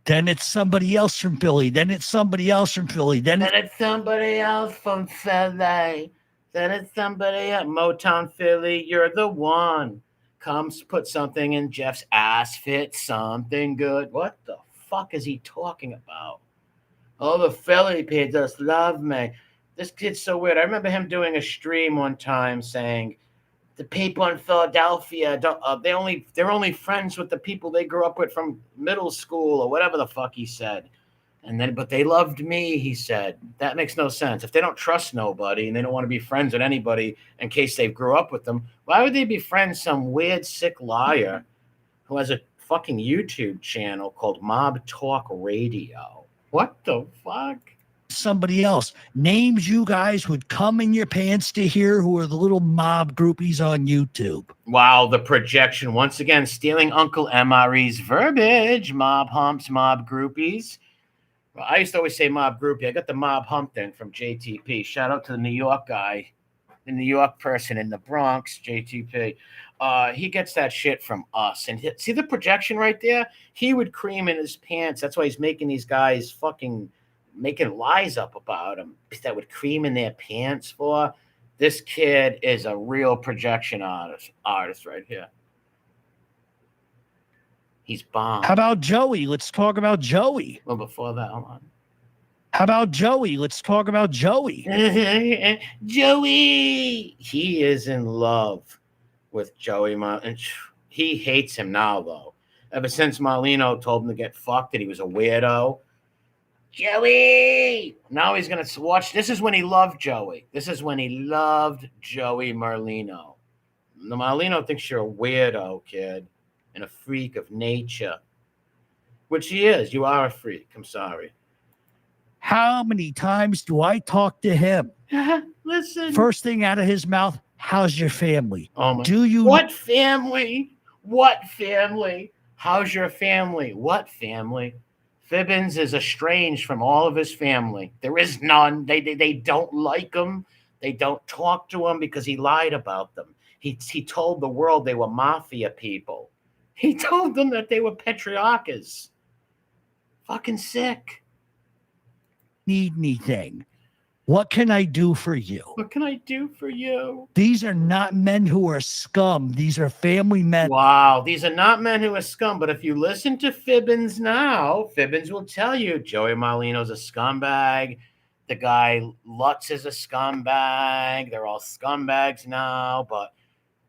Then it's somebody else from Philly. Then it's somebody else from Philly. Then it's somebody else from Philly. Then it's somebody at Motown Philly. You're the one. Comes put something in Jeff's ass, fit something good. What the fuck is he talking about? Oh, the Philly people just love me. This kid's so weird. I remember him doing a stream one time saying the people in Philadelphia they're only friends with the people they grew up with from middle school or whatever the fuck he said. But they loved me, he said. That makes no sense. If they don't trust nobody and they don't want to be friends with anybody in case they grew up with them, why would they befriend some weird, sick liar who has a fucking YouTube channel called Mob Talk Radio. What the fuck? Somebody else. Names you guys would come in your pants to hear who are the little mob groupies on YouTube. Wow, the projection. Once again, stealing Uncle MRE's verbiage. Mob humps, mob groupies. Well, I used to always say mob groupie. I got the mob hump thing from JTP. Shout out to the New York guy, the New York person in the Bronx, JTP. He gets that shit from us. And see the projection right there? He would cream in his pants. That's why he's making these guys fucking making lies up about him that would cream in their pants for. This kid is a real projection artist right here. He's bomb. How about Joey? Let's talk about Joey. Well, before that, hold on. How about Joey? Let's talk about Joey. Joey! He is in love with Joey. He hates him now, though. Ever since Marlino told him to get fucked, that he was a weirdo. Joey! Now he's going to watch. This is when he loved Joey. This is when he loved Joey Marlino. The Marlino thinks you're a weirdo, kid, and a freak of nature. Which he is. You are a freak. I'm sorry. How many times do I talk to him? Listen. First thing out of his mouth, how's your family? Oh my. Do you? What family? What family? How's your family? What family? Fibbins is estranged from all of his family. There is none. They don't like him. They don't talk to him because he lied about them. He told the world they were mafia people. He told them that they were patriarchas. Fucking sick. Need anything? What can I do for you? What can I do for you? These are not men who are scum. These are family men. Wow, these are not men who are scum. But if you listen to Fibbins now, Fibbins will tell you Joey Marlino's a scumbag. The guy Lutz is a scumbag. They're all scumbags now. But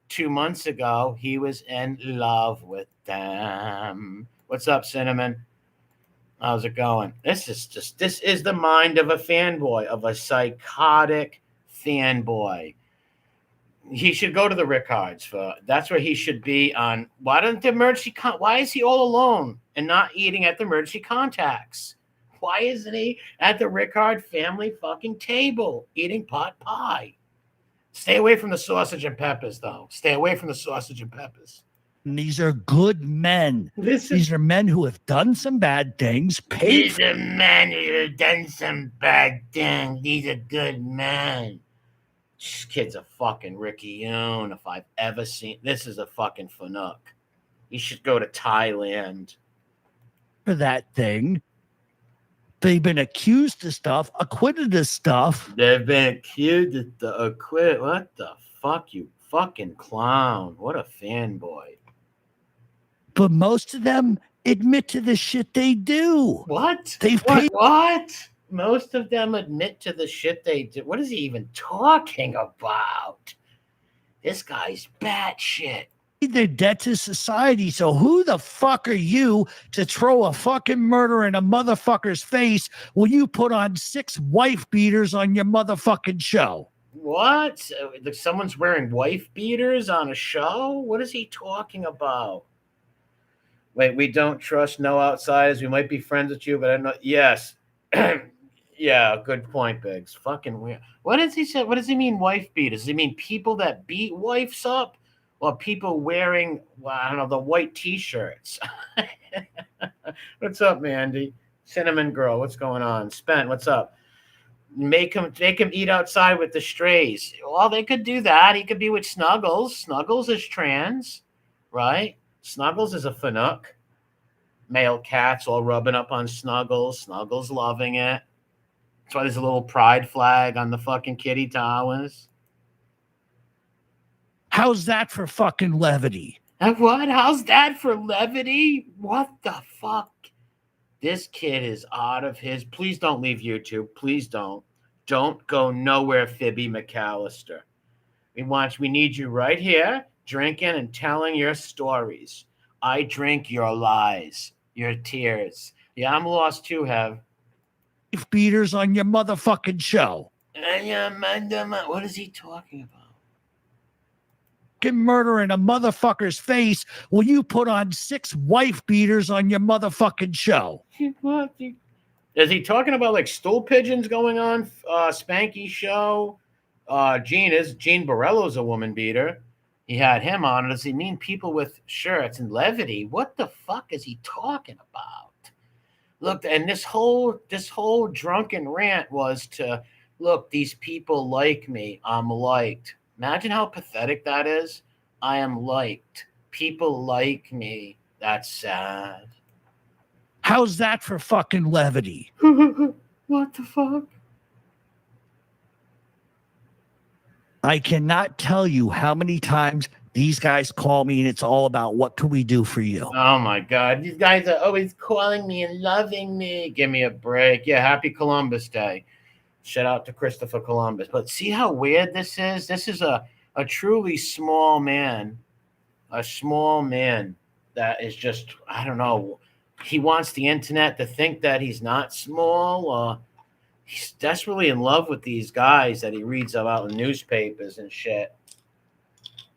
2 months ago, he was in love with them. What's up, Cinnamon? How's it going? This is the mind of a fanboy, of a psychotic fanboy. He should go to the Rickards that's where he should be on. Why is he all alone and not eating at the emergency contacts? Why isn't he at the Rickard family fucking table eating pot pie? Stay away from the sausage and peppers, though. Stay away from the sausage and peppers. These are good men. These are men who have done some bad things. These are men who have done some bad things. These are good men. This kid's a fucking Ricky Yoon if I've ever seen. This is a fucking Fanuc. He should go to Thailand. For that thing. They've been accused of stuff, acquitted of stuff. They've been accused of the acquitted. What the fuck, you fucking clown. What a fanboy. But most of them admit to the shit they do. What? Paid. What? Most of them admit to the shit they do. What is he even talking about? This guy's batshit. Their debt to society. So who the fuck are you to throw a fucking murder in a motherfucker's face when you put on 6 wife beaters on your motherfucking show? What? Someone's wearing wife beaters on a show? What is he talking about? Wait, we don't trust no outsiders. We might be friends with you, but I don't know. Yes. Yeah, good point, Biggs. Fucking weird. What does he say? What does he mean, wife beaters? Does he mean people that beat wives up? Or people wearing, well, I don't know, the white T-shirts? What's up, Mandy? Cinnamon Girl, what's going on? Spent, what's up? Make him eat outside with the strays. Well, they could do that. He could be with Snuggles. Snuggles is trans, right? Snuggles is a Fanuc. Male cats all rubbing up on Snuggles. Snuggles loving it. That's why there's a little pride flag on the fucking kitty towers. How's that for fucking levity? What? How's that for levity? What the fuck? This kid is out of his. Please don't leave YouTube. Please don't. Don't go nowhere, Fibby McCallister. We need you right here, drinking and telling your stories. I drink your lies, your tears. Yeah, I'm lost too, Hev. Beaters on your motherfucking show. What is he talking about? fucking murdering a motherfucker's face will you put on 6 wife beaters on your motherfucking show? What? Is he talking about like stool pigeons going on? Spanky's show. Gene Borello's a woman beater. He had him on. Does he mean people with shirts and levity? What the fuck is he talking about? Look, and this whole drunken rant was to look, these people like me. I'm liked. Imagine how pathetic that is. I am liked. People like me. That's sad. How's that for fucking levity? What the fuck? I cannot tell you how many times these guys call me and it's all about what can we do for you. Oh my God. These guys are always calling me and loving me. Give me a break. Yeah, happy Columbus Day. Shout out to Christopher Columbus. But see how weird this is? This is a truly small man. A small man that is just, I don't know. He wants the internet to think that he's not small. He's desperately in love with these guys that he reads about in newspapers and shit.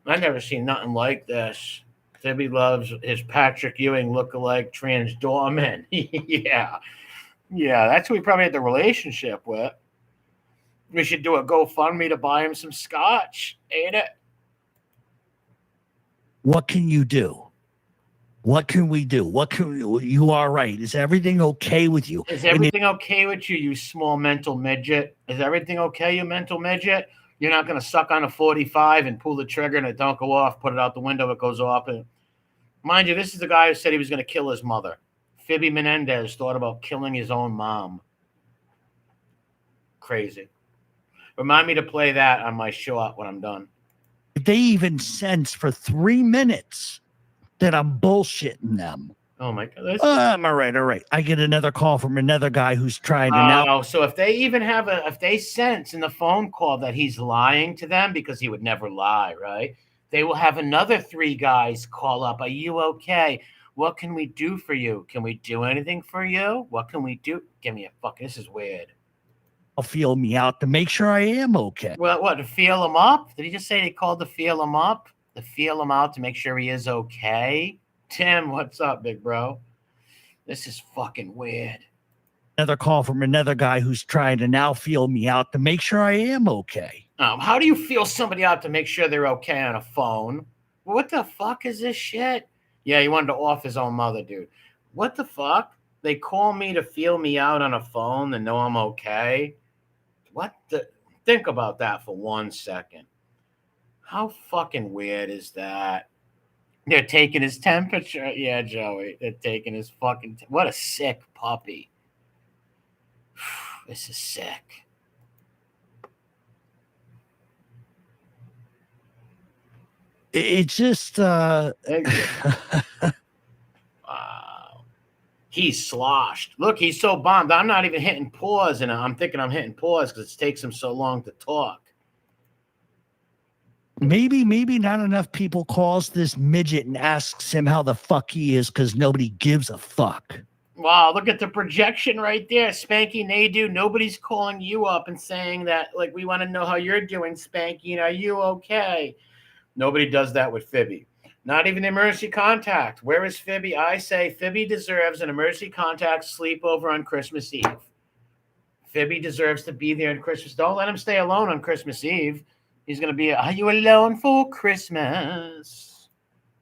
I've never seen nothing like this. Fibby loves his Patrick Ewing lookalike transdoor men. Yeah. Yeah, that's who he probably had the relationship with. We should do a GoFundMe to buy him some scotch, ain't it? What can you do? What can we do? You are right. Is everything okay with you? Is everything okay with you, you small mental midget? Is everything okay, you mental midget? You're not going to suck on a 45 and pull the trigger and it don't go off, put it out the window, it goes off. And mind you, this is the guy who said he was going to kill his mother. Fibby Menendez thought about killing his own mom. Crazy. Remind me to play that on my short when I'm done. They even sense for 3 minutes that I'm bullshitting them. Oh my God. I'm all right. I get another call from another guy who's trying to now. So if they even if they sense in the phone call that he's lying to them, because he would never lie, right? They will have another 3 guys call up. Are you okay? What can we do for you? Can we do anything for you? What can we do? Give me a fuck. This is weird. I'll feel me out to make sure I am okay. Well, what, to feel him up? Did he just say they called to feel him up? To feel him out to make sure he is okay? Tim, what's up, big bro? This is fucking weird. Another call from another guy who's trying to now feel me out to make sure I am okay. How do you feel somebody out to make sure they're okay on a phone? What the fuck is this shit? Yeah, he wanted to off his own mother, dude. What the fuck? They call me to feel me out on a phone and know I'm okay? What the? Think about that for 1 second. How fucking weird is that? They're taking his temperature. Yeah, Joey. They're taking his fucking... What a sick puppy. This is sick. It's just... Wow. He's sloshed. Look, he's so bombed. I'm not even hitting pause, and I'm thinking I'm hitting pause because it takes him so long to talk. Maybe not enough people calls this midget and asks him how the fuck he is because nobody gives a fuck. Wow, look at the projection right there. Spanky Nadu, nobody's calling you up and saying that, like, we want to know how you're doing, Spanky, and are you okay? Nobody does that with Fibby. Not even emergency contact. Where is Fibby? I say Fibby deserves an emergency contact sleepover on Christmas Eve. Fibby deserves to be there on Christmas. Don't let him stay alone on Christmas Eve. He's going to be, are you alone for Christmas?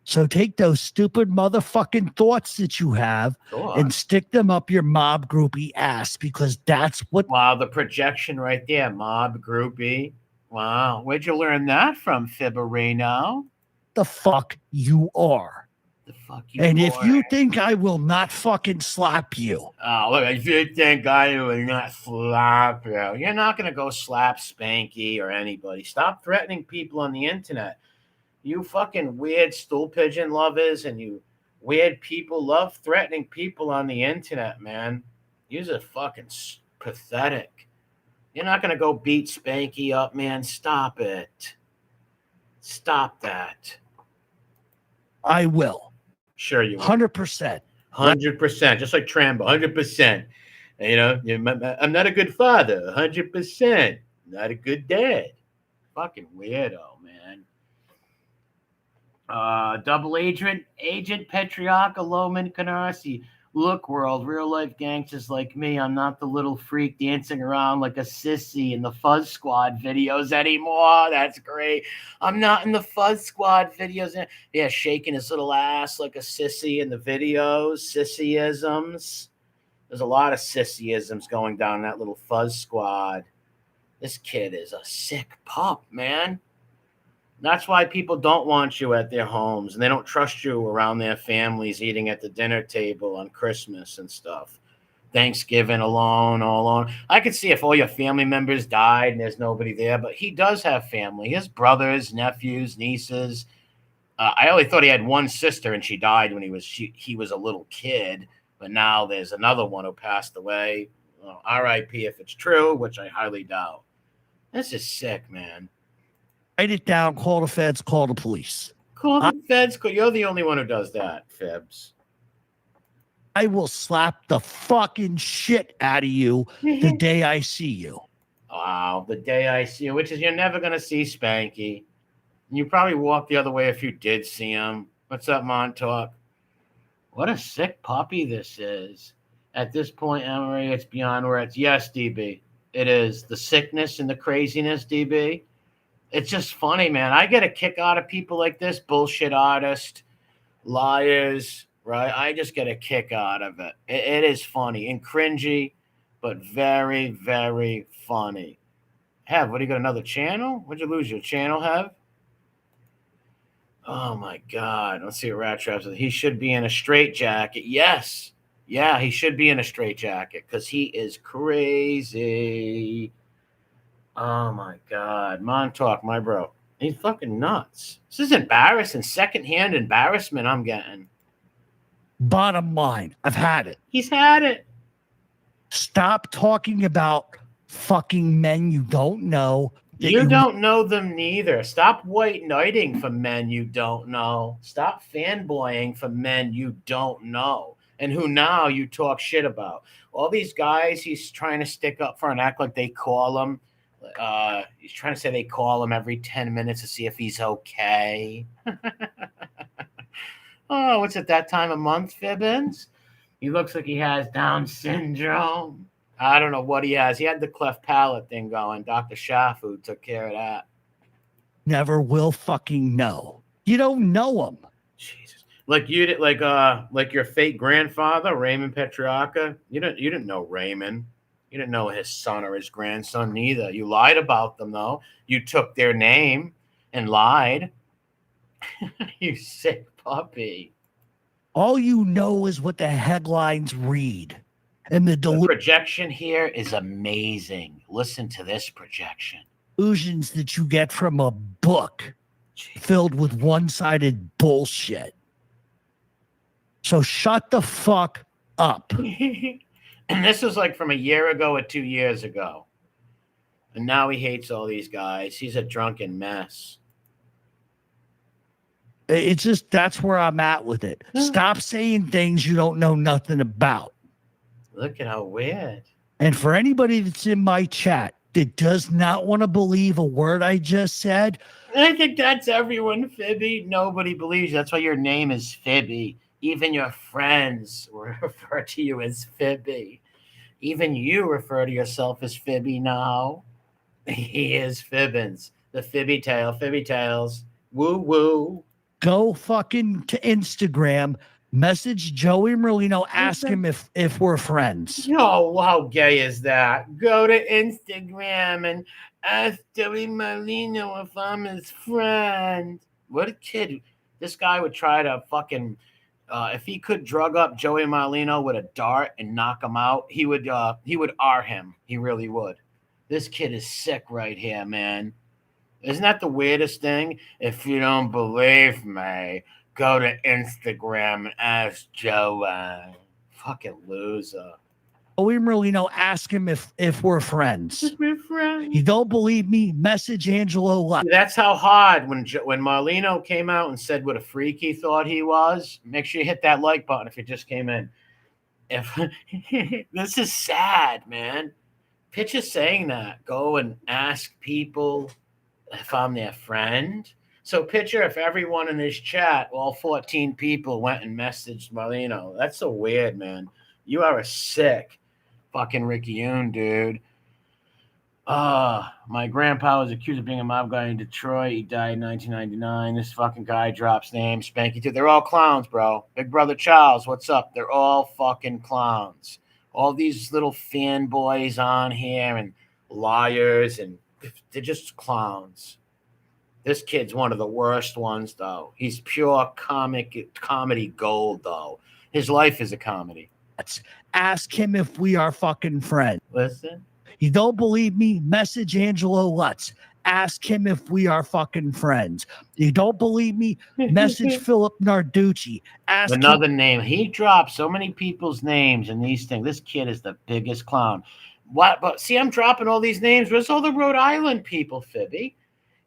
So take those stupid motherfucking thoughts that you have and stick them up your mob groupie ass because that's what... Wow, the projection right there, mob groupie. Wow, where'd you learn that from, Fibberino? The fuck you are. The fuck you and are. If you think I will not fucking slap you. Oh, look, if you think I will not slap you, you're not going to go slap Spanky or anybody. Stop threatening people on the internet. You fucking weird stool pigeon lovers and you weird people love threatening people on the internet, man. You're fucking pathetic. You're not going to go beat Spanky up, man. Stop it. Stop that. I will. Sure you will. 100%. 100%. Just like Trambo. 100%. You know, I'm not a good father. 100%. Not a good dad. Fucking weirdo, man. Double Agent Petriarca Loman Canarsi. Look, world, real life gangsters like me. I'm not the little freak dancing around like a sissy in the Fuzz Squad videos anymore. That's great. I'm not in the Fuzz Squad videos. Yeah, shaking his little ass like a sissy in the videos. Sissyisms. There's a lot of sissyisms going down in that little Fuzz Squad. This kid is a sick pup, man. That's why people don't want you at their homes and they don't trust you around their families eating at the dinner table on Christmas and stuff. Thanksgiving alone, all alone. I could see if all your family members died and there's nobody there, but he does have family. His brothers, nephews, nieces. I only thought he had one sister and she died when he was a little kid, but now there's another one who passed away. Well, R.I.P. if it's true, which I highly doubt. This is sick, man. Write it down, call the feds, call the police. Call the feds. You're the only one who does that, Fibs. I will slap the fucking shit out of you the day I see you. Wow, the day I see you, which is you're never going to see Spanky. You probably walk the other way if you did see him. What's up, Montauk? What a sick puppy this is. At this point, Emery, it's beyond words. Yes, DB, it is. The sickness and the craziness, DB. It's just funny, man. I get a kick out of people like this, bullshit artists, liars, right? I just get a kick out of it. It is funny and cringy, but very, very funny. Hev, what do you got, another channel? What'd you lose your channel, Hev? Oh, my God. Let's see what Rat Trap says. He should be in a straitjacket. Yes. Yeah, he should be in a straitjacket because he is crazy. Oh, my God. Montauk, my bro. He's fucking nuts. This is embarrassing. Secondhand embarrassment I'm getting. Bottom line, I've had it. He's had it. Stop talking about fucking men you don't know. You don't know them neither. Stop white knighting for men you don't know. Stop fanboying for men you don't know and who now you talk shit about. All these guys he's trying to stick up for and act like they call him. He's trying to say they call him every 10 minutes to see if he's okay. Oh, what's it, that time of month, Fibbins? He looks like he has Down syndrome. I don't know what he has. He had the cleft palate thing going. Dr. Shafu took care of that. Never will fucking know. You don't know him. Jesus. Like you did, like your fake grandfather, Raymond Petriarca. You didn't know Raymond. You didn't know his son or his grandson neither. You lied about them, though. You took their name and lied. You sick puppy. All you know is what the headlines read. And the projection here is amazing. Listen to this projection. Illusions that you get from a book filled with one-sided bullshit. So shut the fuck up. And this was like from a year ago or 2 years ago. And now he hates all these guys. He's a drunken mess. It's just, that's where I'm at with it. Stop saying things you don't know nothing about. Look at how weird. And for anybody that's in my chat that does not want to believe a word I just said, I think that's everyone, Fibby. Nobody believes you. That's why your name is Fibby. Even your friends refer to you as Fibby. Even you refer to yourself as Fibby now. He is Fibbins. The Fibby Tail. Fibby Tails. Woo woo. Go fucking to Instagram. Message Joey Merlino. Ask him if we're friends. Oh, how gay is that? Go to Instagram and ask Joey Merlino if I'm his friend. What a kid. This guy would try to fucking... if he could drug up Joey Marlino with a dart and knock him out, he would R him. He really would. This kid is sick right here, man. Isn't that the weirdest thing? If you don't believe me, go to Instagram and ask Joey. Fucking loser. Joey Merlino, ask him if we're friends. If we're friends. You don't believe me? Message Angelo. That's how hard when Marlino came out and said what a freak he thought he was. Make sure you hit that like button if you just came in. If this is sad, man. Picture saying that. Go and ask people if I'm their friend. So picture if everyone in this chat, all 14 people, went and messaged Marlino. That's so weird, man. You are a sick fucking Rickyune, dude. My grandpa was accused of being a mob guy in Detroit. He died in 1999. This fucking guy drops names. Spanky too. They're all clowns, bro. Big Brother Charles, what's up? They're all fucking clowns. All these little fanboys on here and liars, and they're just clowns. This kid's one of the worst ones, though. He's pure comedy gold, though. His life is a comedy. Ask him if we are fucking friends. Listen. You don't believe me? Message Angelo Lutz. Ask him if we are fucking friends. You don't believe me? Message Philip Narducci. Ask another name. He drops so many people's names in these things. This kid is the biggest clown. What? But see, I'm dropping all these names. Where's all the Rhode Island people, Fibby?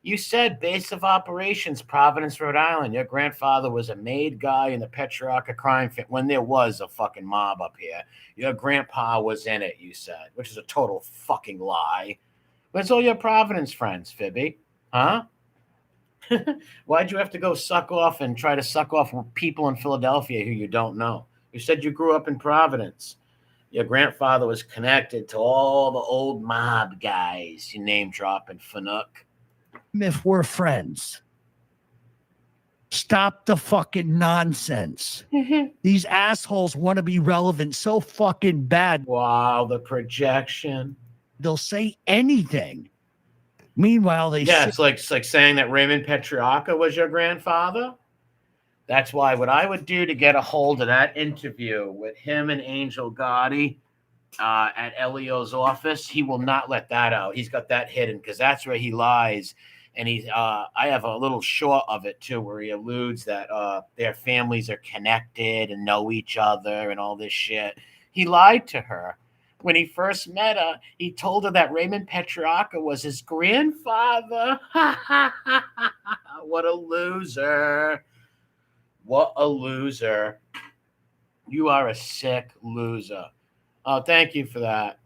You said base of operations, Providence, Rhode Island. Your grandfather was a made guy in the Petrarca crime family when there was a fucking mob up here. Your grandpa was in it, you said, which is a total fucking lie. Where's all your Providence friends, Fibby? Huh? Why'd you have to go suck off and try to suck off people in Philadelphia who you don't know? You said you grew up in Providence. Your grandfather was connected to all the old mob guys. You name dropping, Fanuc. if we're friends. Stop the fucking nonsense. These assholes want to be relevant so fucking bad. Wow, the projection. They'll say anything. Meanwhile, they it's like saying that Raymond Petrarca was your grandfather. That's why what I would do to get a hold of that interview with him and Angel Gotti at Elio's office, he will not let that out. He's got that hidden because that's where he lies. And he's I have a little short of it too, where he alludes that their families are connected and know each other and all this shit. He lied to her. When he first met her, he told her that Raymond Petrarca was his grandfather. What a loser. What a loser. You are a sick loser. Oh, thank you for that.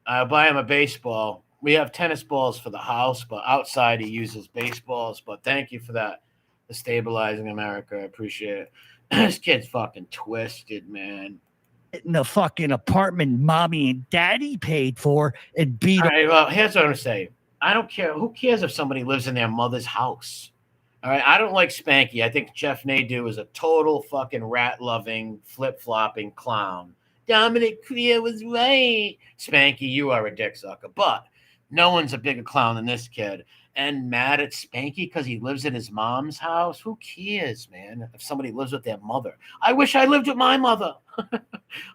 I'll buy him a baseball. We have tennis balls for the house, but outside he uses baseballs. But thank you for that. The stabilizing America. I appreciate it. This kid's fucking twisted, man. In the fucking apartment mommy and daddy paid for and beat. All right, well, here's what I'm going to say. I don't care. Who cares if somebody lives in their mother's house? All right, I don't like Spanky. I think Jeff Nadeau is a total fucking rat-loving, flip-flopping clown. Dominic Cleo was right. Spanky, you are a dick sucker. But no one's a bigger clown than this kid. And mad at Spanky because he lives at his mom's house? Who cares, man, if somebody lives with their mother? I wish I lived with my mother.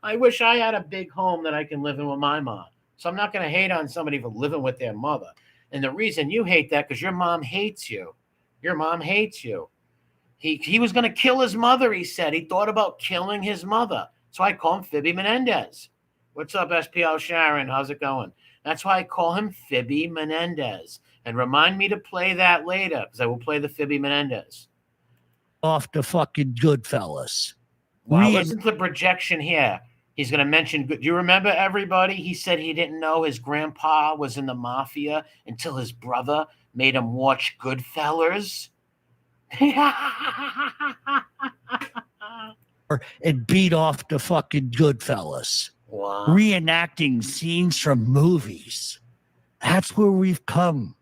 I wish I had a big home that I can live in with my mom. So I'm not going to hate on somebody for living with their mother. And the reason you hate that because your mom hates you. Your mom hates you. He was going to kill his mother, he said. He thought about killing his mother. So I call him Fibby Menendez. What's up, SPL Sharon? How's it going? That's why I call him Fibby Menendez. And remind me to play that later, because I will play the Fibby Menendez. Off the fucking Goodfellas. Wow, listen to the projection here. He's going to mention, do you remember, everybody? He said he didn't know his grandpa was in the mafia until his brother made him watch Goodfellas. And beat off the fucking Goodfellas. Wow. Reenacting scenes from movies. That's where we've come.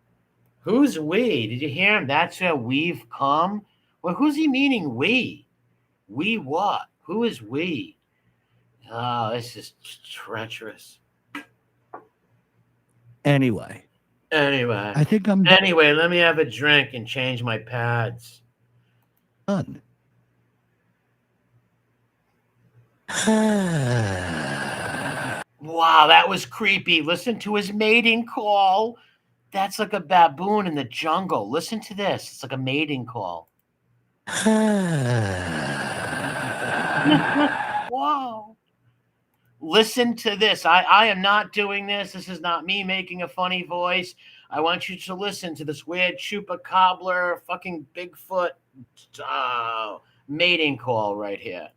Who's we? Did you hear him? That's where we've come? Well, who's he meaning we? We what? Who is we? Oh, this is treacherous. Anyway. I think I'm done. Anyway, let me have a drink and change my pads. Done. Wow, that was creepy. Listen to his mating call. That's like a baboon in the jungle. Listen to this. It's like a mating call. Wow. Listen to this. I am not doing this. This is not me making a funny voice. I want you to listen to this weird chupacabra, fucking Bigfoot mating call right here.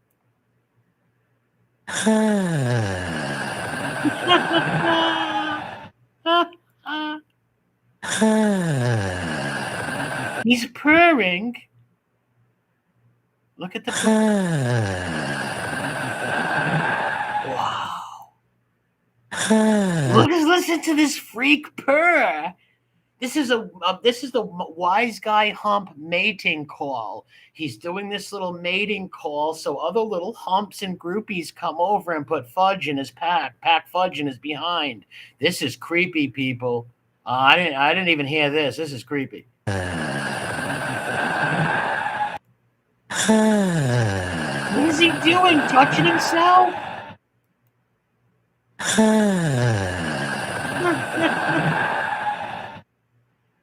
He's purring. Look at the. Wow. Listen to this freak purr. This is the wise guy hump mating call. He's doing this little mating call so other little humps and groupies come over and put fudge in his pack fudge in his behind. This is creepy, people. I didn't even hear this. This is creepy. What is he doing? Touching himself?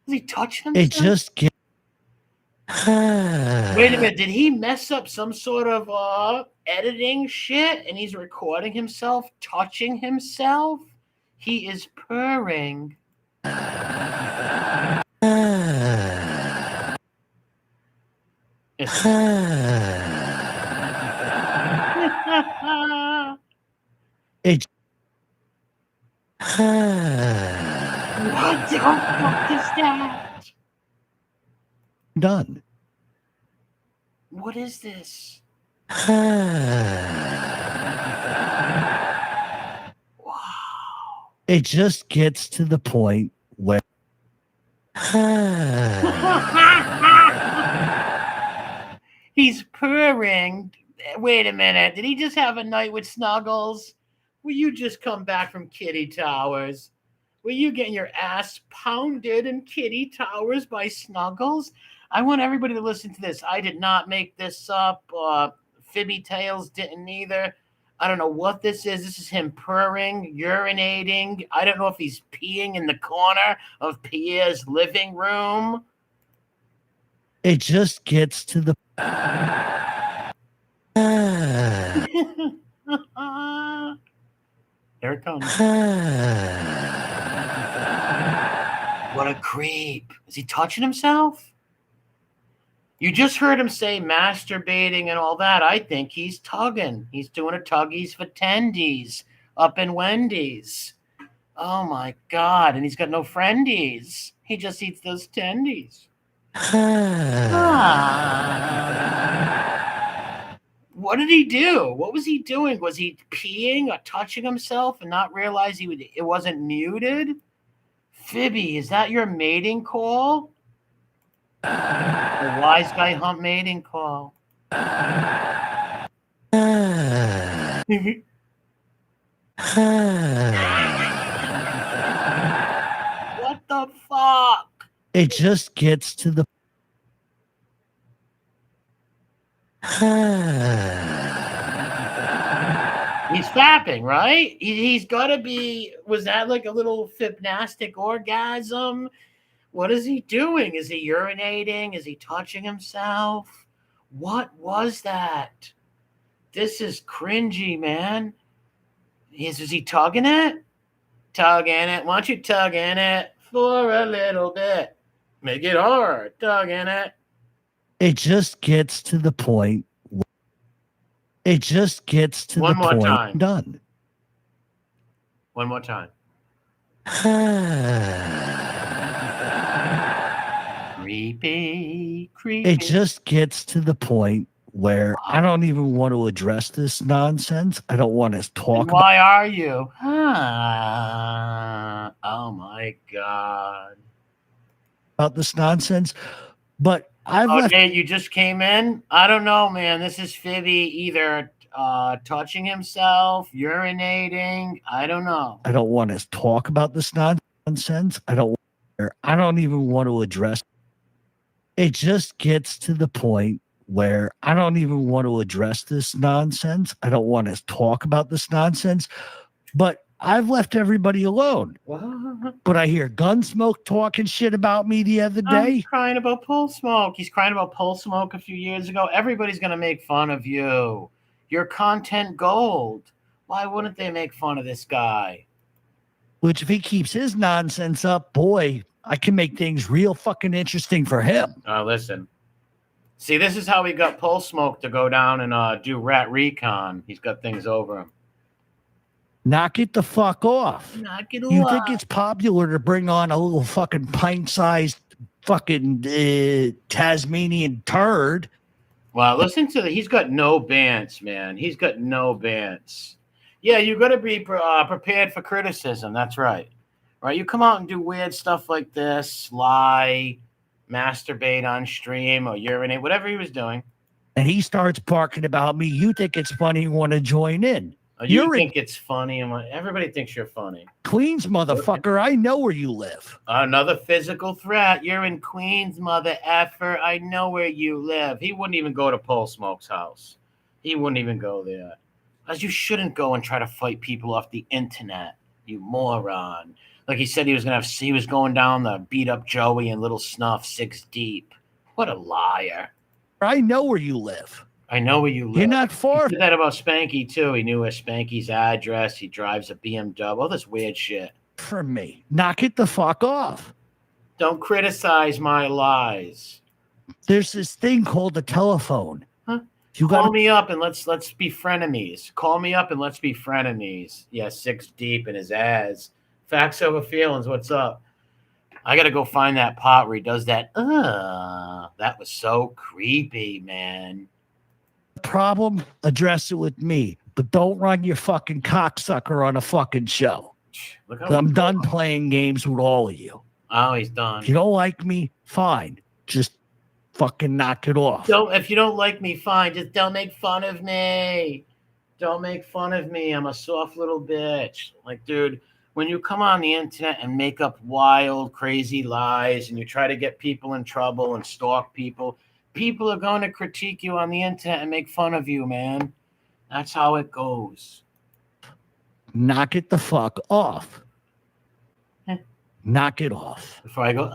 Is he touching himself? It just gets. Wait a minute. Did he mess up some sort of editing shit and he's recording himself touching himself? He is purring. It. What the fuck is that? Done. What is this? Wow. It just gets to the point where. He's purring. Wait a minute. Did he just have a night with Snuggles? Will you just come back from Kitty Towers? Were you getting your ass pounded in Kitty Towers by Snuggles? I want everybody to listen to this. I did not make this up. Fibby Tails didn't either. I don't know what this is. This is him purring, urinating. I don't know if he's peeing in the corner of Pierre's living room. It just gets to the. Here it comes. What a creep. Is he touching himself? You just heard him say masturbating and all that. I think he's tugging. He's doing a tuggies for tendies up in Wendy's. Oh, my God. And he's got no friendies. He just eats those tendies. What did he do? What was he doing? Was he peeing or touching himself and not realize it wasn't muted? Fibby, is that your mating call? The wise guy hump mating call. What the fuck? It just gets to the. He's fapping, right? He's got to be. Was that like a little fibnastic orgasm? What is he doing? Is he urinating? Is he touching himself? What was that? This is cringy, man. Is he tugging it? Tugging it. Why don't you tug in it for a little bit? Make it hard. Tugging it. It just gets to the point. It just gets to One the more point. time. Done. One more time. Creepy, creepy. It just gets to the point where I don't even want to address this nonsense. I don't want to talk Why are you? Oh my God. about this nonsense. But I've Oh, left. Nate, you just came in? I don't know, man. This is Fibby either touching himself, urinating. I don't know. I don't want to talk about this nonsense. I don't even want to address. It just gets to the point where I don't even want to address this nonsense. I don't want to talk about this nonsense. But I've left everybody alone. What? But I hear Gunsmoke talking shit about me the other I'm day. crying about Pole Smoke. He's crying about Pole Smoke a few years ago. Everybody's going to make fun of you. You're content gold. Why wouldn't they make fun of this guy? Which, if he keeps his nonsense up, boy, I can make things real fucking interesting for him. Listen. See, this is how we got Pole Smoke to go down and do Rat Recon. He's got things over him. Knock it the fuck off. Knock it You off. think it's popular to bring on a little fucking pint-sized fucking Tasmanian turd. Well, listen to he's got no bants, man. He's got no bants. Yeah, you got to be prepared for criticism. That's right. Right? You come out and do weird stuff like this, lie, masturbate on stream, or urinate, whatever he was doing. And he starts barking about me. You think it's funny, you want to join in. You think it's funny. Everybody thinks you're funny. Queens, motherfucker. I know where you live. Another physical threat. You're in Queens, mother effer. I know where you live. He wouldn't even go to Pole Smoke's house. He wouldn't even go there. As you shouldn't go and try to fight people off the internet, you moron. Like he said he was going down the beat up Joey and Little Snuff 6 deep. What a liar. I know where you live. I know where you live. You're not far. He said that about Spanky, too. He knew where Spanky's address. He drives a BMW. All this weird shit. From me. Knock it the fuck off. Don't criticize my lies. There's this thing called the telephone. Huh? You Call me up and let's be frenemies. Call me up and let's be frenemies. Yeah, 6 deep in his ass. Facts over feelings. What's up? I got to go find that part where he does that. That was so creepy, man. Problem, address it with me, but don't run your fucking cocksucker on a fucking show. I'm done playing games with all of you. Oh, he's done. If you don't like me, fine. Just fucking knock it off. If you don't like me, fine. Just don't make fun of me. Don't make fun of me. I'm a soft little bitch. Like, dude, when you come on the internet and make up wild, crazy lies and you try to get people in trouble and stalk people, people are going to critique you on the internet and make fun of you, man. That's how it goes. Knock it the fuck off. Knock it off. Before I go,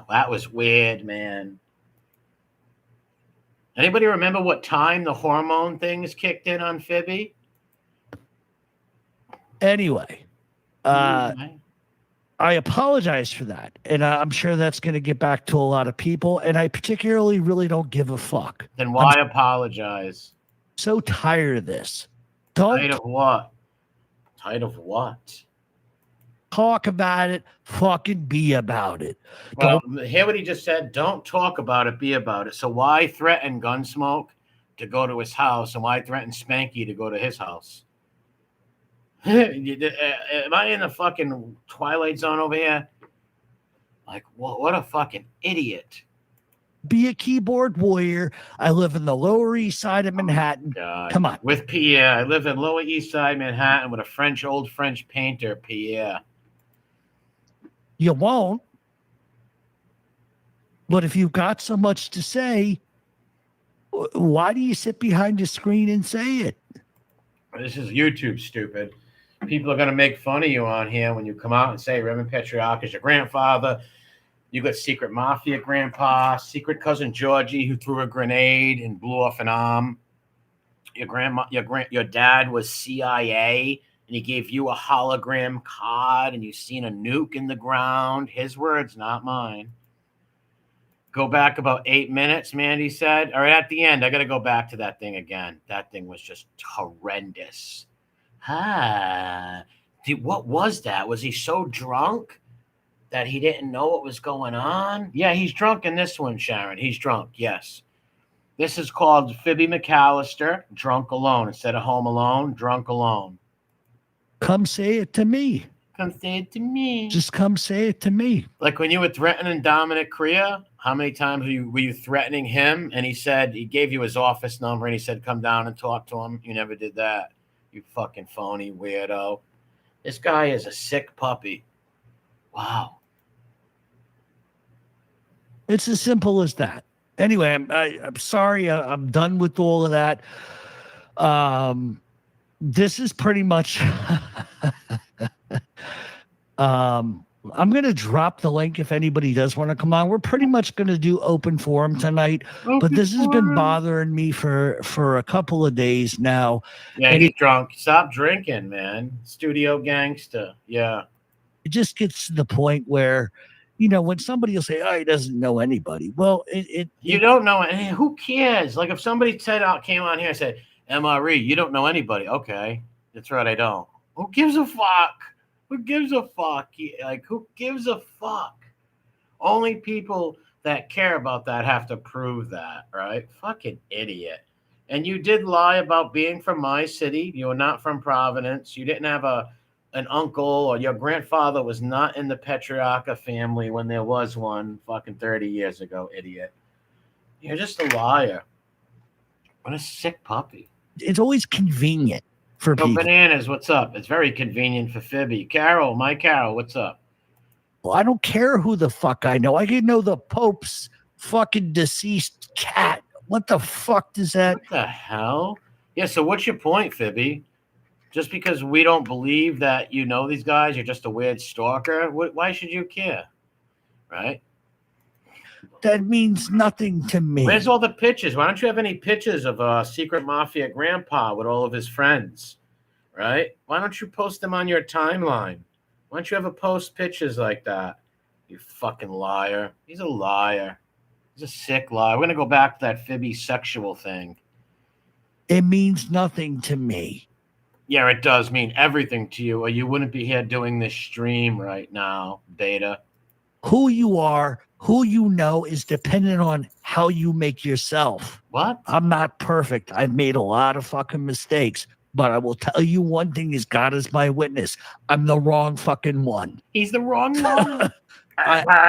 that was weird, man. Anybody remember what time the hormone things kicked in on Fibby? Anyway, I apologize for that. And I'm sure that's going to get back to a lot of people. And I particularly really don't give a fuck. Then why apologize? So tired of this. Tired of what? Tired of what? Talk about it. Fucking be about it. Well, hear what he just said. Don't talk about it. Be about it. So why threaten Gunsmoke to go to his house? And why threaten Spanky to go to his house? Am I in the fucking Twilight Zone over here? Like, what a fucking idiot. Be a keyboard warrior. I live in the Lower East Side of Manhattan. God. Come on. With Pierre. I live in Lower East Side Manhattan with a old French painter, Pierre. You won't. But if you've got so much to say, why do you sit behind the screen and say it? This is YouTube, stupid. People are going to make fun of you on here when you come out and say Raymond Petrarch is your grandfather. You got Secret Mafia grandpa, Secret cousin Georgie who threw a grenade and blew off an arm. Your dad was CIA and he gave you a hologram card and you seen a nuke in the ground. His words, not mine. Go back about 8 minutes, Mandy said. All right, at the end, I got to go back to that thing again. That thing was just horrendous. Dude, what was that? Was he so drunk that he didn't know what was going on? Yeah, he's drunk in this one, Sharon. He's drunk, yes. This is called Fibby McCallister, Drunk Alone. Instead of Home Alone, Drunk Alone. Come say it to me. Come say it to me. Just come say it to me. Like when you were threatening Dominic Crea, how many times were you threatening him? And he said, he gave you his office number and he said, come down and talk to him. You never did that. You fucking phony weirdo. This guy is a sick puppy. Wow. It's as simple as that. Anyway, I'm sorry. I'm done with all of that. This is pretty much... I'm going to drop the link if anybody does want to come on. We're pretty much going to do open forum tonight, but this has been bothering me for a couple of days now. Yeah, he's drunk. Stop drinking, man. Studio gangster. Yeah. It just gets to the point where, you know, when somebody will say, oh, he doesn't know anybody. Well, you don't know. Who cares? Like if somebody came on here and said, MRE, you don't know anybody. Okay. That's right. I don't. Who gives a fuck? Who gives a fuck? Like, who gives a fuck? Only people that care about that have to prove that, right? Fucking idiot. And you did lie about being from my city. You were not from Providence. You didn't have an uncle, or your grandfather was not in the Petrarca family when there was one fucking 30 years ago, idiot. You're just a liar. What a sick puppy. It's always convenient for Yo, people. Bananas, what's up? It's very convenient for Fibby. Carol, my Carol, what's up? Well, I don't care who the fuck I know. I can know the Pope's fucking deceased cat. What the fuck does that? What the hell? Yeah, so what's your point, Fibby? Just because we don't believe that you know these guys, you're just a weird stalker? Why should you care? Right? That means nothing to me. Where's all the pictures? Why don't you have any pictures of Secret Mafia Grandpa with all of his friends? Right? Why don't you post them on your timeline? Why don't you ever post pictures like that? You fucking liar. He's a liar. He's a sick liar. We're going to go back to that Fibby sexual thing. It means nothing to me. Yeah, it does mean everything to you, or you wouldn't be here doing this stream right now, Beta. Who you are, who you know, is dependent on how you make yourself. What? I'm not perfect. I've made a lot of fucking mistakes, but I will tell you one thing, is God is my witness. I'm the wrong fucking one. He's the wrong one.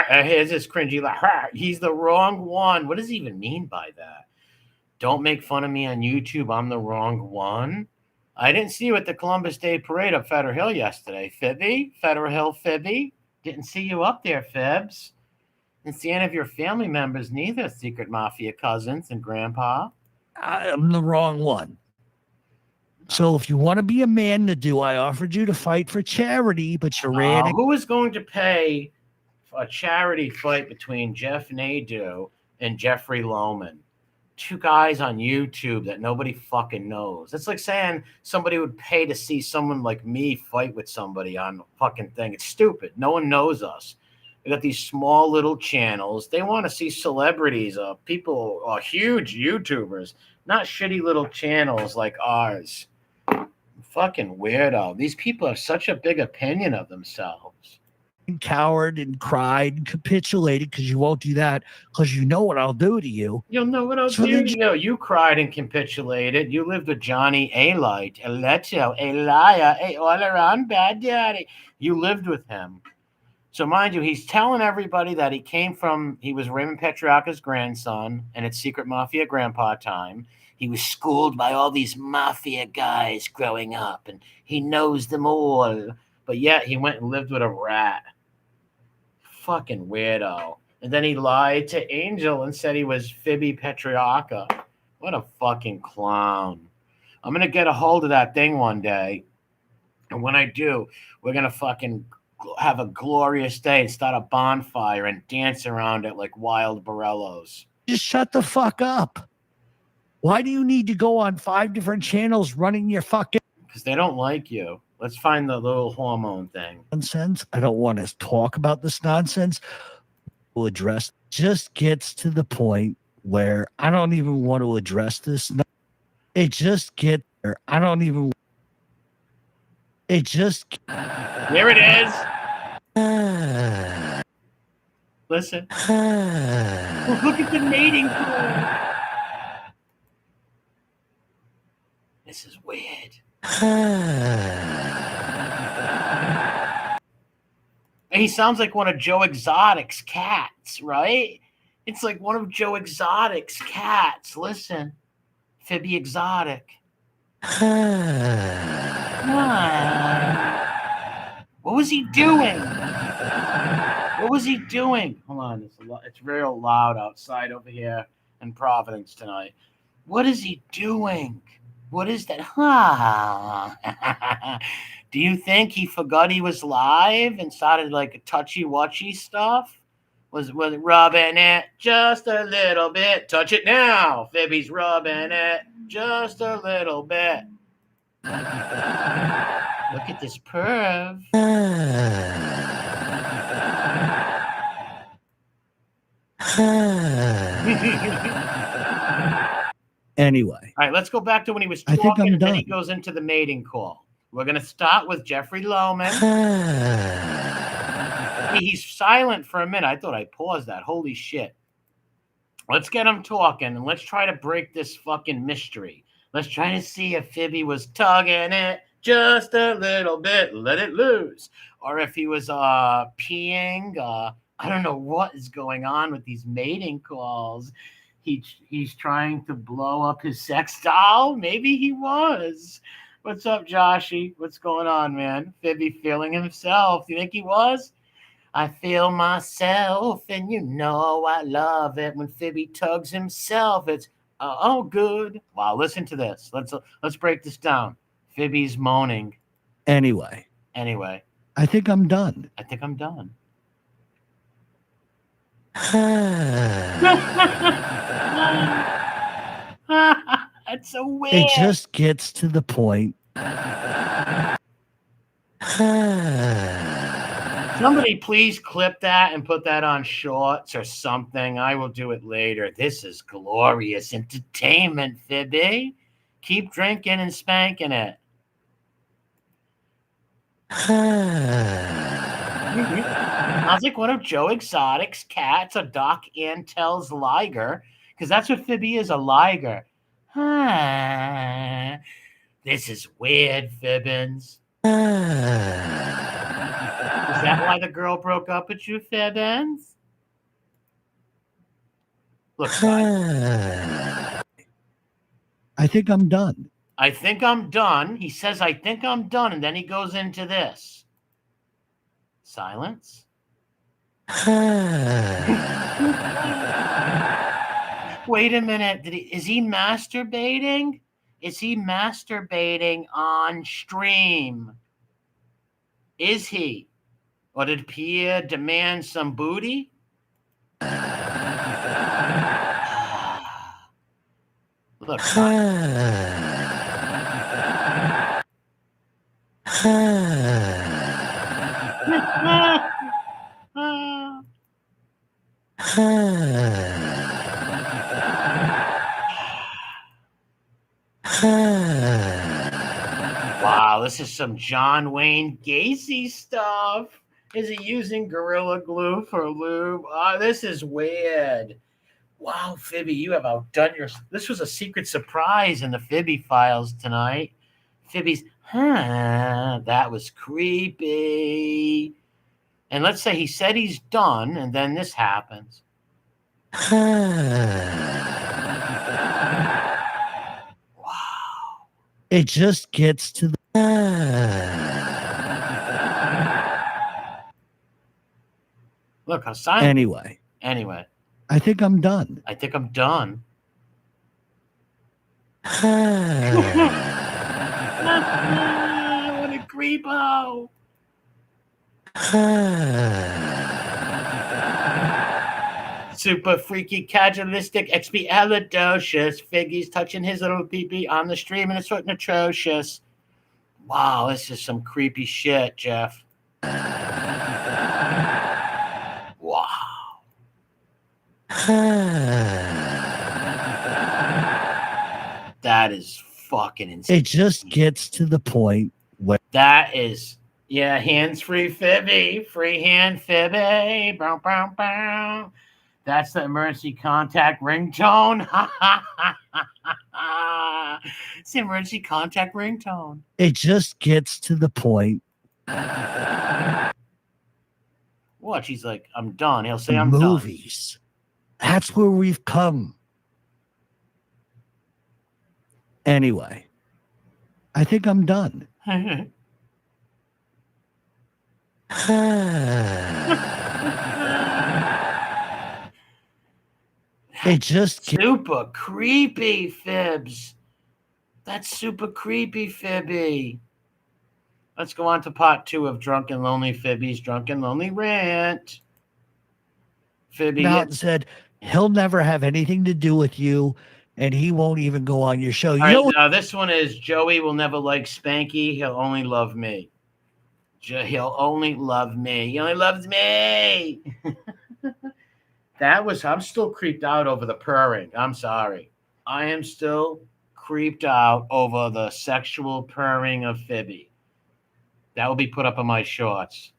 Here's this cringy laugh. He's the wrong one. What does he even mean by that? Don't make fun of me on YouTube. I'm the wrong one. I didn't see you at the Columbus Day Parade up Federal Hill yesterday. Fibby? Federal Hill Fibby? Didn't see you up there, Fibs. Didn't see any of your family members neither, Secret Mafia cousins and Grandpa. I'm the wrong one. So if you want to be a man to do, I offered you to fight for charity, but you ran. Who is going to pay for a charity fight between Jeff Nadeau and Jeffrey Lohman? Two guys on YouTube that nobody fucking knows. It's like saying somebody would pay to see someone like me fight with somebody on a fucking thing. It's stupid. No one knows us. We got these small little channels. They want to see celebrities, people, huge YouTubers, not shitty little channels like ours. Fucking weirdo. These people have such a big opinion of themselves. Cowered and cried and capitulated because you won't do that, because you know what I'll do to you. You'll know what I'll do. You know, you cried and capitulated. You lived with Johnny A. Light, a Leto, a liar, a all-around bad daddy. You lived with him. So mind you, he's telling everybody that he was Raymond Petrarca's grandson, and it's Secret Mafia Grandpa time. He was schooled by all these mafia guys growing up, and he knows them all. But yet he went and lived with a rat. Fucking weirdo. And then he lied to Angel and said he was Fibby Petrarca. What a fucking clown. I'm going to get a hold of that thing one day. And when I do, we're going to fucking have a glorious day and start a bonfire and dance around it like wild Borellos. Just shut the fuck up. Why do you need to go on 5 different channels running your fucking... Because they don't like you. Let's find the little hormone thing. Nonsense. I don't want to talk about this nonsense. We'll address. Just gets to the point where I don't even want to address this. It just gets there. I don't even. It just. Here it is. Listen. Look at the mating pool. This is weird. He sounds like one of Joe Exotic's cats, right? It's like one of Joe Exotic's cats. Listen, Fibby Exotic. What was he doing? What was he doing? Hold on, it's real loud outside over here in Providence tonight. What is he doing? What is that? Do you think he forgot he was live and started like touchy-watchy stuff? Was rubbing it just a little bit. Touch it now. Fibby's rubbing it just a little bit. Look at this perv. Anyway. All right, let's go back to when he was I think talking I'm and then done. he goes into the mating call. We're going to start with Jeffrey Lohman. He's silent for a minute. I thought I paused that. Holy shit. Let's get him talking and let's try to break this fucking mystery. Let's try to see if Fibby was tugging it just a little bit, let it loose. Or if he was peeing. I don't know what is going on with these mating calls. He's trying to blow up his sex doll. Maybe he was. What's up, Joshy? What's going on, man? Fibby feeling himself. You think he was? I feel myself, and you know I love it when Fibby tugs himself. It's oh good. Wow, listen to this. Let's break this down. Fibby's moaning. Anyway, I think I'm done. That's so weird. It just gets to the point. Somebody please clip that and put that on shorts or something. I will do it later. This is glorious entertainment, Fibby. Keep drinking and spanking it. Sounds like one of Joe Exotic's cats, or Doc Antel's liger, because that's what Fibby is, a liger. This is weird, Fibbins. Is that why the girl broke up with you, Fibbins? Look, I think I'm done. He says, I think I'm done. And then he goes into this. Silence. Wait a minute. Is he masturbating? Is he masturbating on stream? Is he? Or did Pierre demand some booty? Look. Wow, this is some John Wayne Gacy stuff. Is he using Gorilla Glue for lube? Oh, this is weird. Wow, Fibby, you have outdone your... This was a secret surprise in the Fibby files tonight. Fibby's, that was creepy. And let's say he said he's done, and then this happens. Wow. It just gets to the... Look how silent. Anyway. I think I'm done. What a creepo. Super freaky, casualistic, expialidocious. Figgy's touching his little pee-pee on the stream, and it's sort of atrocious. Wow, this is some creepy shit, Jeff. Wow. That is fucking insane. It just gets to the point where... That is... Yeah, hands-free Fibby. Free hand Fibby. Bow, bow, bow. That's the emergency contact ringtone. It's the emergency contact ringtone. It just gets to the point. What? She's like, I'm done. He'll say, I'm done. Movies. That's where we've come. Anyway, I think I'm done. It just super creepy, Fibs. That's super creepy, Fibby. Let's go on to part 2 of Drunken Lonely Fibby's Drunken Lonely Rant. Fibby Mountain said he'll never have anything to do with you, and he won't even go on your show. Now this one is Joey will never like Spanky. He'll only love me. He'll only love me. He only loves me. I'm still creeped out over the purring. I'm sorry. I am still creeped out over the sexual purring of Fibby. That will be put up on my shorts.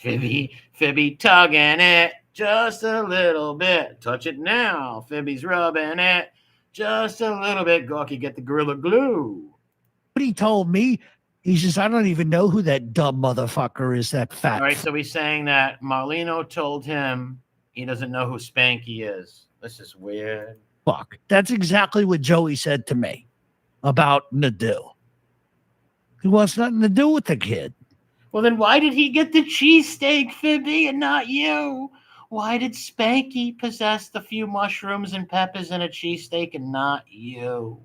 Fibby tugging it just a little bit. Touch it now. Fibby's rubbing it just a little bit. Gawky, get the Gorilla Glue. But he told me, he says, I don't even know who that dumb motherfucker is, that fat. All right, so he's saying that Marlino told him he doesn't know who Spanky is. This is weird. Fuck. That's exactly what Joey said to me about Nadeau. He wants nothing to do with the kid. Well, then why did he get the cheesesteak, Fibby, and not you? Why did Spanky possess the few mushrooms and peppers in a cheesesteak and not you?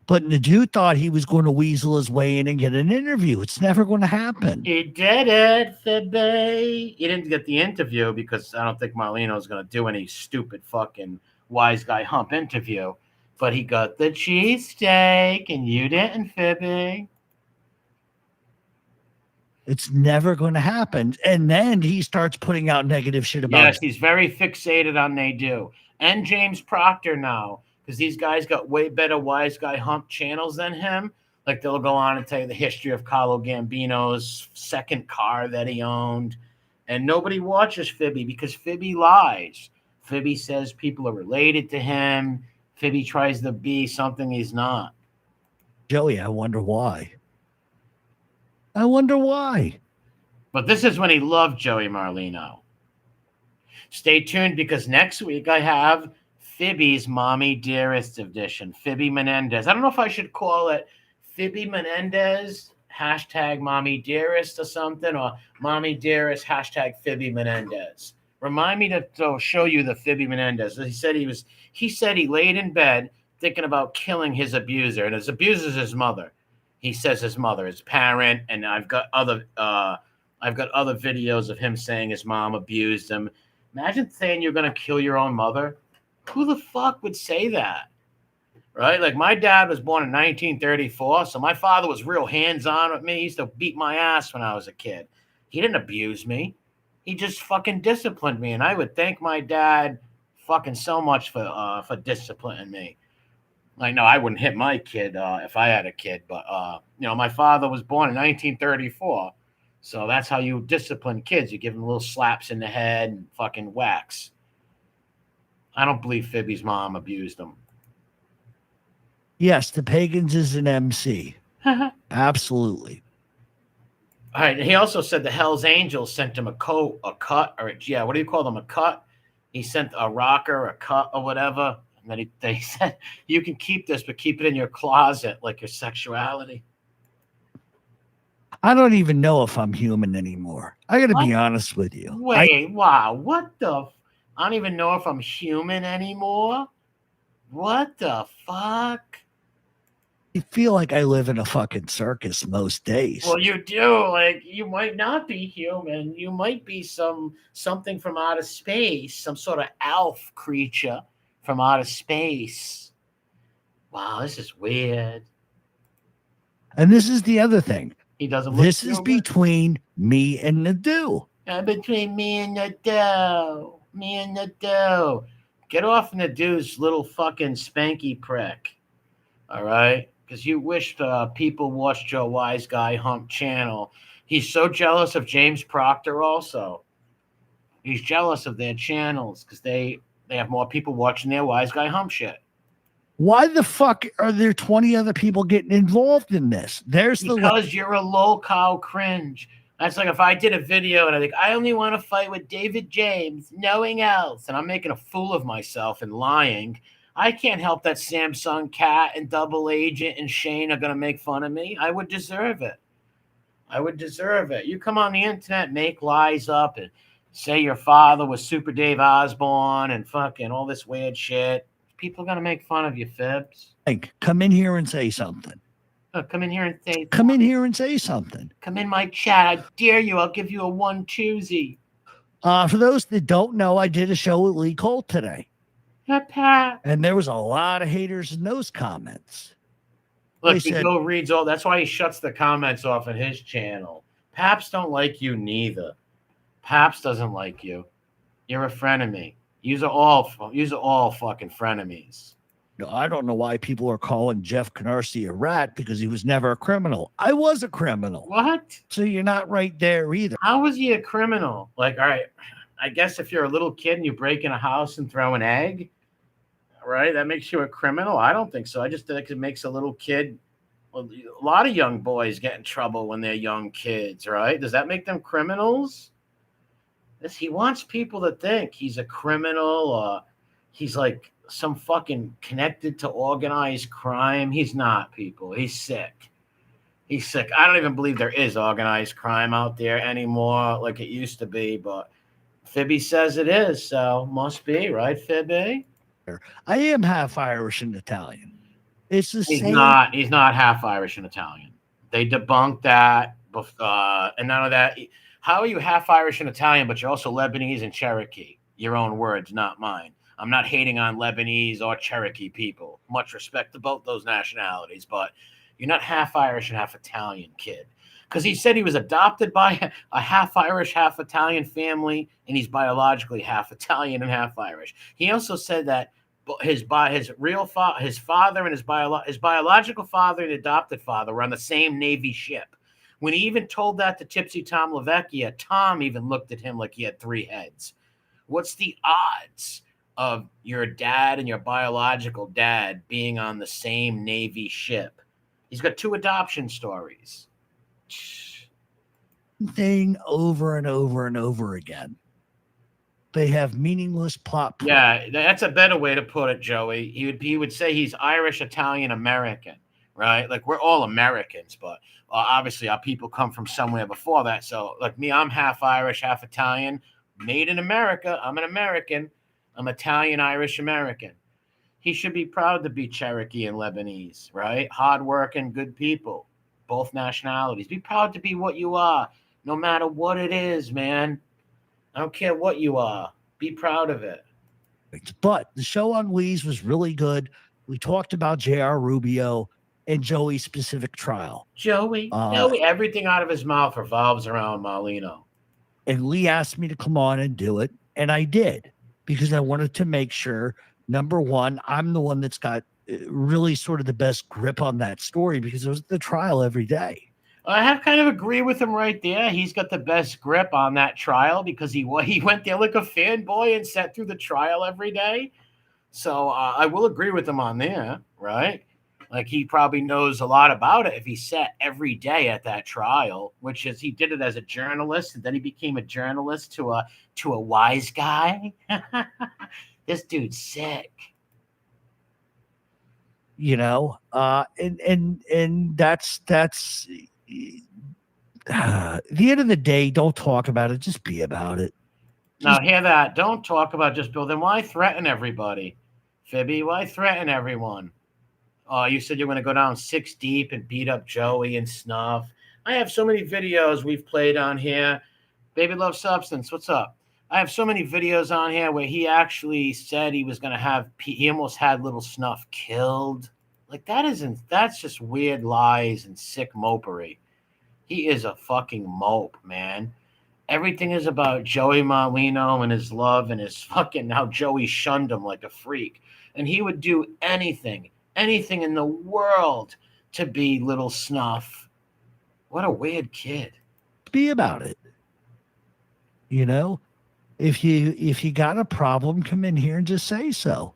But Nadeau thought he was going to weasel his way in and get an interview. It's never going to happen. He did it, Fibby. He didn't get the interview because I don't think Marlino's going to do any stupid fucking wise guy hump interview. But he got the cheesesteak, and you didn't, Fibby. It's never going to happen. And then he starts putting out negative shit about Yes, he's very fixated on they do. And James Proctor now, because these guys got way better wise guy hump channels than him. Like they'll go on and tell you the history of Carlo Gambino's second car that he owned. And nobody watches Fibby because Fibby lies. Fibby says people are related to him. Fibby tries to be something he's not. Joey, I wonder why. I wonder why. But this is when he loved Joey Marlino. Stay tuned because next week I have Fibby's Mommy Dearest edition. Fibby Menendez. I don't know if I should call it Fibby Menendez hashtag Mommy Dearest or something, or Mommy Dearest hashtag Fibby Menendez. Remind me to show you the Fibby Menendez. He said he laid in bed thinking about killing his abuser, and his abuser is his mother. He says his mother, his parent, and I've got other videos of him saying his mom abused him. Imagine saying you're gonna kill your own mother. Who the fuck would say that? Right? Like my dad was born in 1934, so my father was real hands-on with me. He used to beat my ass when I was a kid. He didn't abuse me. He just fucking disciplined me, and I would thank my dad fucking so much for disciplining me. Like, no, I wouldn't hit my kid if I had a kid, but my father was born in 1934, so that's how you discipline kids. You give them little slaps in the head and fucking whacks. I don't believe Fibby's mom abused him. Yes, the Pagans is an MC. Absolutely. All right. He also said the Hells Angels sent him a cut, what do you call them? A cut? He sent a rocker, a cut, or whatever. And then they said, you can keep this, but keep it in your closet, like your sexuality. I don't even know if I'm human anymore. I got to be honest with you. Wow. What the? I don't even know if I'm human anymore. What the fuck? I feel like I live in a fucking circus most days. Well, you do. Like, you might not be human. You might be something from outer space, some sort of elf creature from outer space. Wow, this is weird. And this is the other thing. He doesn't look This human. is between me and Nadeau. Between me and Nadeau. Me and Nadeau. Get off Nadeau's little fucking spanky prick. All right? Because you wish people watched your Wise Guy Hump channel. He's so jealous of James Proctor also. He's jealous of their channels because they have more people watching their Wise Guy Hump shit. Why the fuck are there 20 other people getting involved in this? Because you're a low-cow cringe. That's like if I did a video and I think, I only want to fight with David James, knowing else, and I'm making a fool of myself and lying. I can't help that Samsung Cat and Double Agent and Shane are going to make fun of me. I would deserve it. You come on the internet, make lies up, and say your father was Super Dave Osborne and fucking all this weird shit. People are going to make fun of you, Fibs. Come in here and say something. Come in here and say Come in here and say something. Come in my chat. I dare you. I'll give you a 1-2-zy. For those that don't know, I did a show with Lee Colt today. Pat. And there was a lot of haters in those comments. Look, Bill reads all. That's why he shuts the comments off on his channel. Paps don't like you neither. Paps doesn't like you. You're a frenemy. You're all fucking frenemies. I don't know why people are calling Jeff Canarsie a rat because he was never a criminal. I was a criminal. What? So you're not right there either. How was he a criminal? Like, all right, I guess if you're a little kid and you break in a house and throw an egg, right, that makes you a criminal? I don't think so. I just think it makes a little kid. Well, a lot of young boys get in trouble when they're young kids, right? Does that make them criminals? He wants people to think he's a criminal or he's like some fucking connected to organized crime. He's not, people. He's sick. He's sick. I don't even believe there is organized crime out there anymore like it used to be, but Fibby says it is, so must be, right, Fibby? I am half Irish and Italian. It's the He's same. He's not half Irish and Italian. They debunked that, and none of that. How are you half Irish and Italian, but you're also Lebanese and Cherokee? Your own words, not mine. I'm not hating on Lebanese or Cherokee people. Much respect to both those nationalities, but you're not half Irish and half Italian, kid. Because he said he was adopted by a half Irish, half Italian family, and he's biologically half Italian and half Irish. He also said that his father and his biological father and adopted father were on the same Navy ship. When he even told that to Tipsy Tom LaVecchia, Tom even looked at him like he had three heads. What's the odds of your dad and your biological dad being on the same Navy ship? He's got two adoption stories. Thing over and over and over again. They have meaningless plot points. Yeah, that's a better way to put it, Joey. He would say he's Irish, Italian, American, right? Like we're all Americans, but obviously our people come from somewhere before that. So like me, I'm half Irish, half Italian, made in America. I'm an American. I'm Italian, Irish, American. He should be proud to be Cherokee and Lebanese, right? Hardworking, good people, both nationalities. Be proud to be what you are, no matter what it is, man. I don't care what you are. Be proud of it. But the show on Weez was really good. We talked about J.R. Rubio and Joey's specific trial. Joey, everything out of his mouth revolves around Marlino. And Lee asked me to come on and do it, and I did because I wanted to make sure, number one, I'm the one that's got really sort of the best grip on that story because it was the trial every day. I have kind of agree with him right there. He's got the best grip on that trial because he went there like a fanboy and sat through the trial every day. So I will agree with him on there, right? Like he probably knows a lot about it if he sat every day at that trial, which is he did it as a journalist and then he became a journalist to a wise guy. This dude's sick. You know, and that's at the end of the day, don't talk about it. Just be about it. Now, hear that. Don't talk about just Bill. Then why threaten everybody? Fibby, why threaten everyone? Oh, you said you're going to go down 6 deep and beat up Joey and Snuff. I have so many videos we've played on here. Baby Love Substance, what's up? I have so many videos on here where he actually said he was going to have, he almost had Little Snuff killed. Like, that's just weird lies and sick mopery. He is a fucking mope, man. Everything is about Joey Marlino and his love and his fucking, how Joey shunned him like a freak. And he would do anything in the world to be Little Snuff. What a weird kid. Be about it. You know, if you got a problem, come in here and just say so.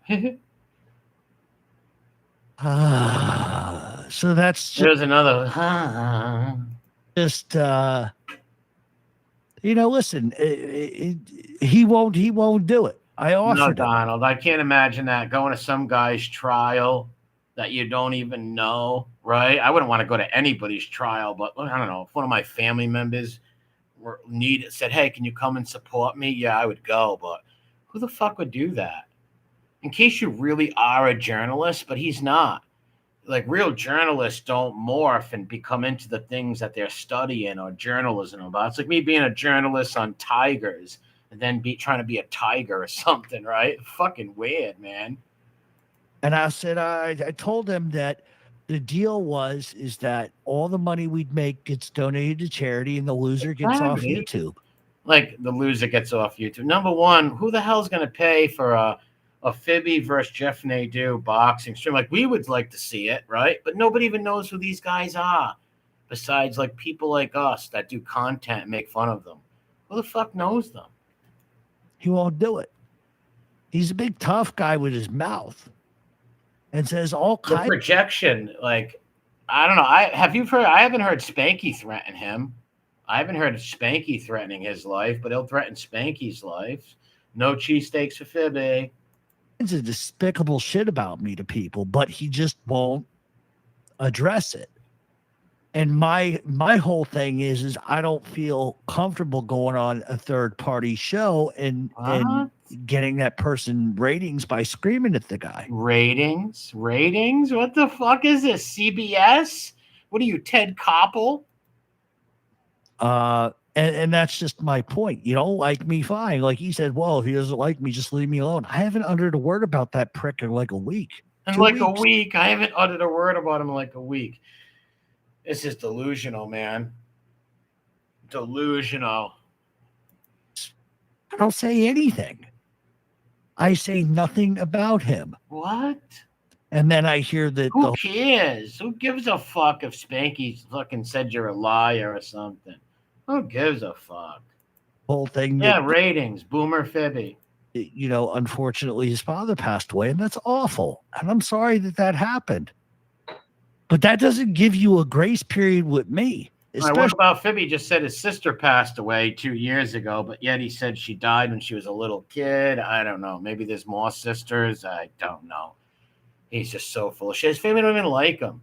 So that's there's another just you know, listen, he won't do it. I offered no, Donald. I can't imagine that going to some guy's trial that you don't even know, right? I wouldn't want to go to anybody's trial, but I don't know. If one of my family members said, "Hey, can you come and support me?" Yeah, I would go, but who the fuck would do that? In case you really are a journalist, but he's not. Like real journalists don't morph and become into the things that they're studying or journalism about. It's like me being a journalist on tigers and then trying to be a tiger or something, right? Fucking weird, man. And I said, I told him that the deal is that all the money we'd make gets donated to charity and the loser gets off YouTube. Like the loser gets off YouTube. Number one, who the hell's going to pay for a a Fibby versus Jeff Nadeau boxing stream. Like, we would like to see it, right? But nobody even knows who these guys are besides like people like us that do content and make fun of them. Who the fuck knows them? He won't do it. He's a big tough guy with his mouth and says all The kinds. projection, like, I don't know. I haven't heard Spanky threaten him. I haven't heard Spanky threatening his life, but he'll threaten Spanky's life. No cheesesteaks for Fibby. It's a despicable shit about me to people, but he just won't address it. And my whole thing is I don't feel comfortable going on a third party show and getting that person ratings by screaming at the guy. Ratings? What the fuck is this? CBS? What are you, Ted Koppel? And that's just my point. You don't like me, fine. Like he said, well, if he doesn't like me, just leave me alone. I haven't uttered a word about that prick in like a week. In like a week. I haven't uttered a word about him in like a week. It's just delusional, man. Delusional. I don't say anything. I say nothing about him. What? And then I hear that Who cares? Who gives a fuck if Spanky fucking said you're a liar or something? Who gives a fuck? Whole thing. Yeah, ratings. Boomer Fibby. You know, unfortunately, his father passed away, and that's awful. And I'm sorry that happened. But that doesn't give you a grace period with me. Right, what about Fibby just said his sister passed away 2 years ago, but yet he said she died when she was a little kid. I don't know. Maybe there's more sisters. I don't know. He's just so full of shit. His family don't even like him.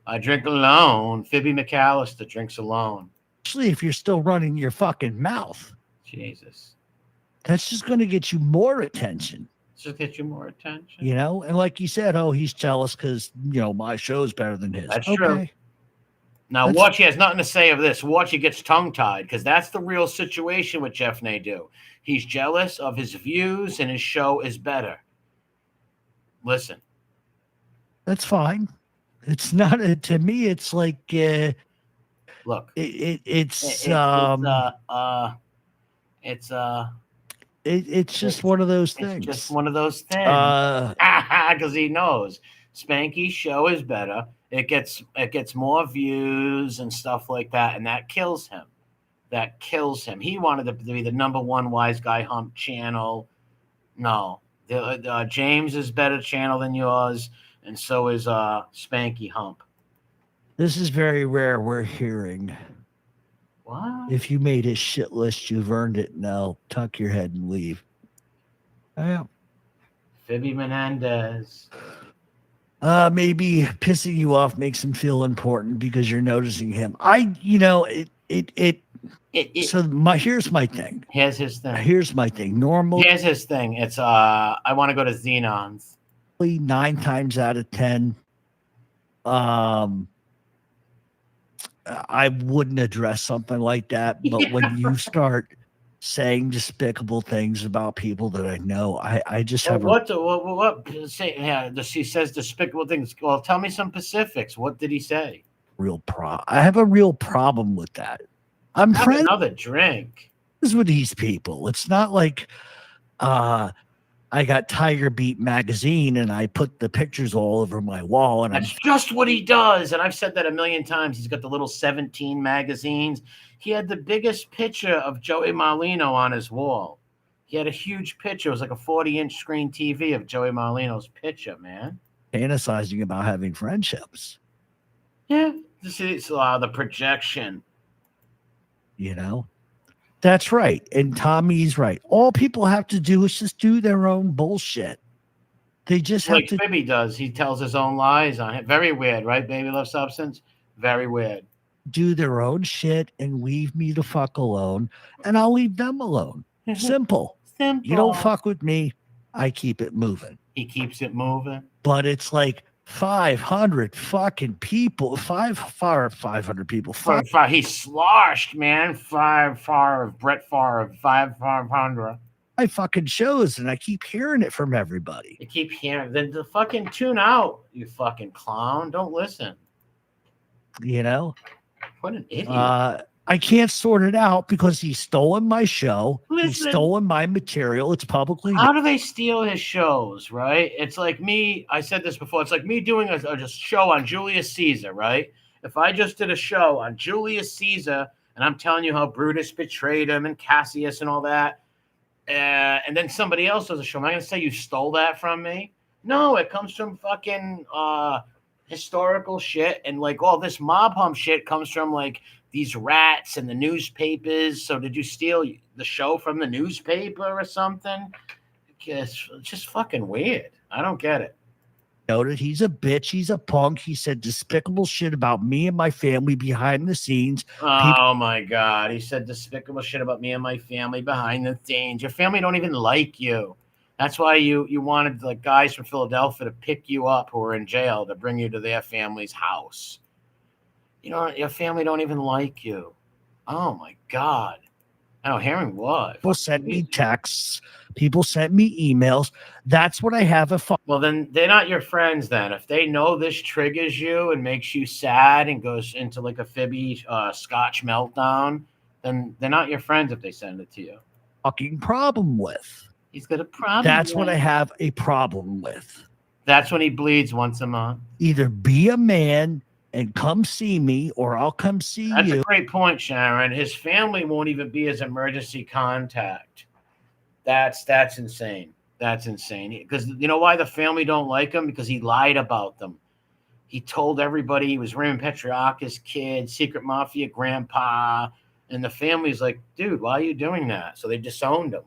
I drink alone. Fibby McCallister drinks alone. Especially if you're still running your fucking mouth. Jesus. That's just going to get you more attention. Just get you more attention. You know, and like you said, oh, he's jealous because, you know, my show's better than his. That's true. Now, Watchy has nothing to say of this. Watchy gets tongue-tied because that's the real situation with Jeff Nadeau. He's jealous of his views and his show is better. Listen. That's fine. It's not, to me, it's like, look, it's just one of those things. It's just one of those things. Because he knows Spanky's show is better. It gets more views and stuff like that, and that kills him. He wanted to be the number one Wise Guy Hump channel. No, James is better channel than yours, and so is Spanky Hump. This is very rare. We're hearing. What? If you made his shit list, you've earned it. Now tuck your head and leave. Yeah. Fibby Menendez. Maybe pissing you off makes him feel important because you're noticing him. Here's my thing. Here's my thing. Normal. Here's his thing. It's I want to go to Xenon's. 9 times out of 10. I wouldn't address something like that, but when you start saying despicable things about people that I know, I just have what say. Yeah, she says despicable things. Well, tell me some specifics. What did he say? I have a real problem with that. I'm friends. Another drink. With these people. It's not like I got Tiger Beat magazine and I put the pictures all over my wall. And that's just what he does. And I've said that a million times. He's got the little 17 magazines. He had the biggest picture of Joey Marlino on his wall. He had a huge picture. It was like a 40-inch screen TV of Joey Marlino's picture, man. Fantasizing about having friendships. Yeah. This is the projection. You know? That's right. And Tommy's right. All people have to do is just do their own bullshit. They just have to. Like Fibby does. He tells his own lies on it. Very weird, right, Baby Love Substance? Very weird. Do their own shit and leave me the fuck alone, and I'll leave them alone. Simple. You don't fuck with me, I keep it moving. He keeps it moving. But it's like 500 fucking people. 500 people. He sloshed, man. Brett Favre. 500. I fucking shows, and I keep hearing it from everybody. You keep hearing. Then the fucking tune out, you fucking clown. Don't listen. You know. What an idiot. I can't sort it out because he's stolen my show. He's Listen. stolen my material. It's publicly How do they steal his shows, right? It's like me. I said this before. It's like me doing a show on Julius Caesar, right? If I just did a show on Julius Caesar and I'm telling you how Brutus betrayed him and Cassius and all that, and then somebody else does a show, am I going to say you stole that from me? No, it comes from fucking historical shit, and like all this mob hump shit comes from like these rats and the newspapers. So did you steal the show from the newspaper or something? It's just fucking weird. I don't get it. noted. He's a bitch. He's a punk. He said despicable shit about me and my family behind the scenes. Oh my God. He said despicable shit about me and my family behind the scenes. Your family don't even like you. That's why you wanted the guys from Philadelphia to pick you up who are in jail to bring you to their family's house. You know, your family don't even like you. Oh my God. I don't hear him what? People sent me texts. People sent me emails. That's what I have a Well, then they're not your friends then. If they know this triggers you and makes you sad and goes into like a Fibby Scotch meltdown, then they're not your friends if they send it to you. fucking problem with. He's got a problem. That's what I have a problem with. That's when he bleeds once a month. Either be a man and come see me, or I'll come see That's you. a great point, Sharon. His family won't even be his emergency contact. That's insane. That's insane. Because you know why the family don't like him? Because he lied about them. He told everybody he was Raymond Petriarch's kid, secret mafia grandpa, and the family's like, dude, why are you doing that? So they disowned him.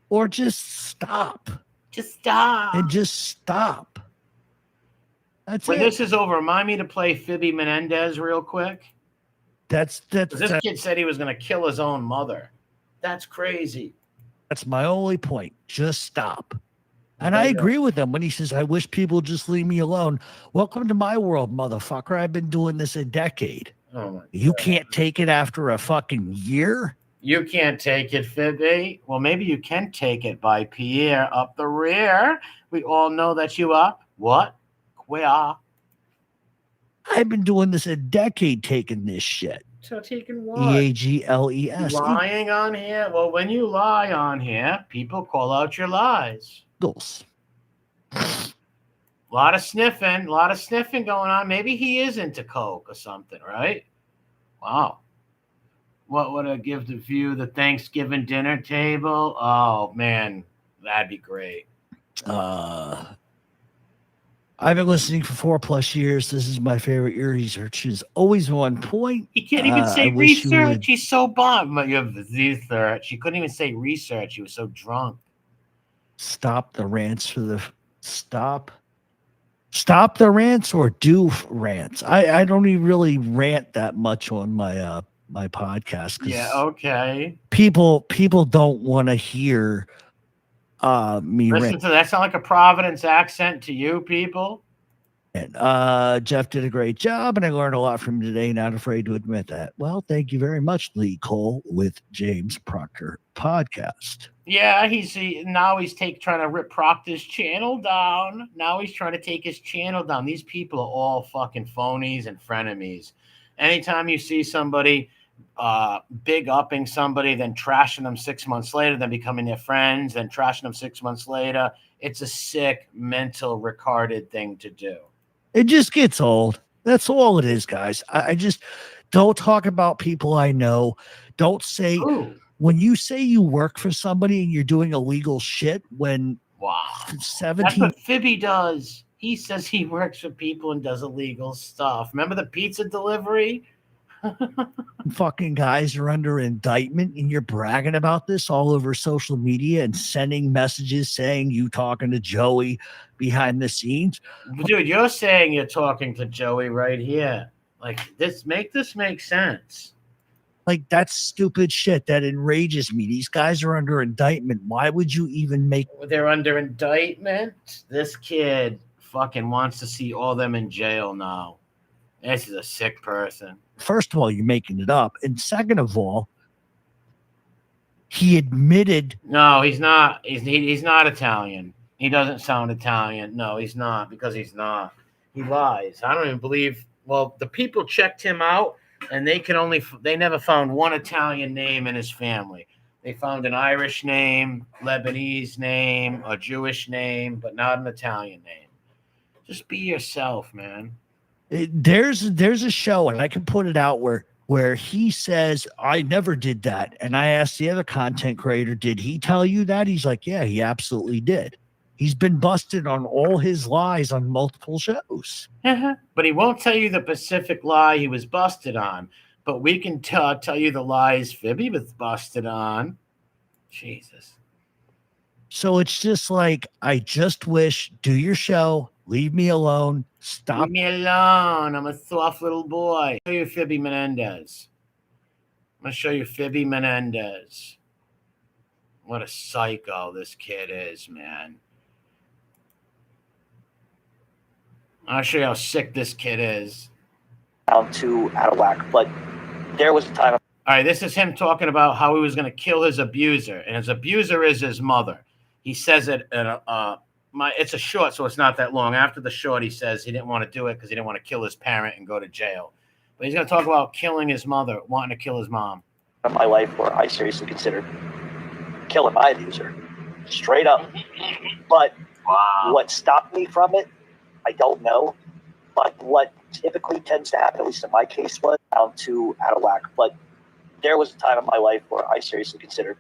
Or just stop. Just stop. And just stop. That's When it. this is over, remind me to play Fibby Menendez real quick. That's This kid said he was going to kill his own mother. That's crazy. That's my only point. Just stop. And I agree with him when he says, I wish people just leave me alone. Welcome to my world, motherfucker. I've been doing this a decade. Oh my You God. can't take it after a fucking year? You can't take it, Fibby. Well, maybe you can take it by Pierre up the rear. We all know that you are. What? Where? I've been doing this a decade taking this shit. So taking what? EAGLES. Lying on here? Well, when you lie on here, people call out your lies. Eagles. A lot of sniffing going on. Maybe he is into coke or something, right? Wow. What would I give the view? The Thanksgiving dinner table? Oh, man, that'd be great. I've been listening for 4+ years. This is my favorite. Your research is always on point. He can't even say I wish you research. would- He's so bummed. You have research. He couldn't even say research. He was so drunk. Stop the rants for the stop the rants or do rants. I don't even really rant that much on my my podcast. Yeah, okay. People don't want to hear me Listen rant. to that. Sound like a Providence accent to you people? Jeff did a great job, and I learned a lot from him today. Not afraid to admit that. Well, thank you very much, Lee Cole, with James Proctor podcast. Yeah, now he's trying to rip Proctor's channel down. Now he's trying to take his channel down. These people are all fucking phonies and frenemies. Anytime you see somebody big upping somebody, then trashing them 6 months later, then becoming their friends, then trashing them 6 months later, it's a sick, mental, retarded thing to do. It just gets old. That's all it is, guys. I just don't talk about people I know. Don't say Ooh. when you say you work for somebody and you're doing illegal shit when Wow. That's 17 what Fibby does. He says he works for people and does illegal stuff. Remember the pizza delivery? fucking guys are under indictment and you're bragging about this all over social media and sending messages saying you talking to Joey behind the scenes. Dude, you're saying you're talking to Joey right here. Like, make sense. Like, that's stupid shit. That enrages me. These guys are under indictment. Why would you even make... They're under indictment? This kid fucking wants to see all them in jail now. This is a sick person. First of all, you're making it up. And second of all, he admitted... No, he's not. He's not Italian. He doesn't sound Italian. No, he's not, because he's not. He lies. I don't even believe... Well, the people checked him out. and they never found one Italian name in his family. They found an Irish name, Lebanese name, a Jewish name, but not an Italian name. Just be yourself, man. There's a show, and I can put it out where he says, I never did that. And I asked the other content creator, did he tell you that? He's like, yeah, he absolutely did. He's been busted on all his lies on multiple shows. But he won't tell you the specific lie he was busted on. But we can tell you the lies Fibby was busted on. Jesus. So it's just like, I just wish, do your show, leave me alone, stop. Leave me alone. I'm a soft little boy. I'll show you Fibby Menendez. I'm going to show you Fibby Menendez. What a psycho this kid is, man. I'll show you how sick this kid is. Down to out of whack, but there was a time. All right, this is him talking about how he was going to kill his abuser, and his abuser is his mother. He says it in it's a short, so it's not that long. After the short, he says he didn't want to do it because he didn't want to kill his parent and go to jail. But he's going to talk about killing his mother, wanting to kill his mom. In my life where I seriously considered killing my abuser, straight up. But what stopped me from it, I don't know. But what typically tends to happen, at least in my case, was down to out of whack. But there was a time in my life where I seriously considered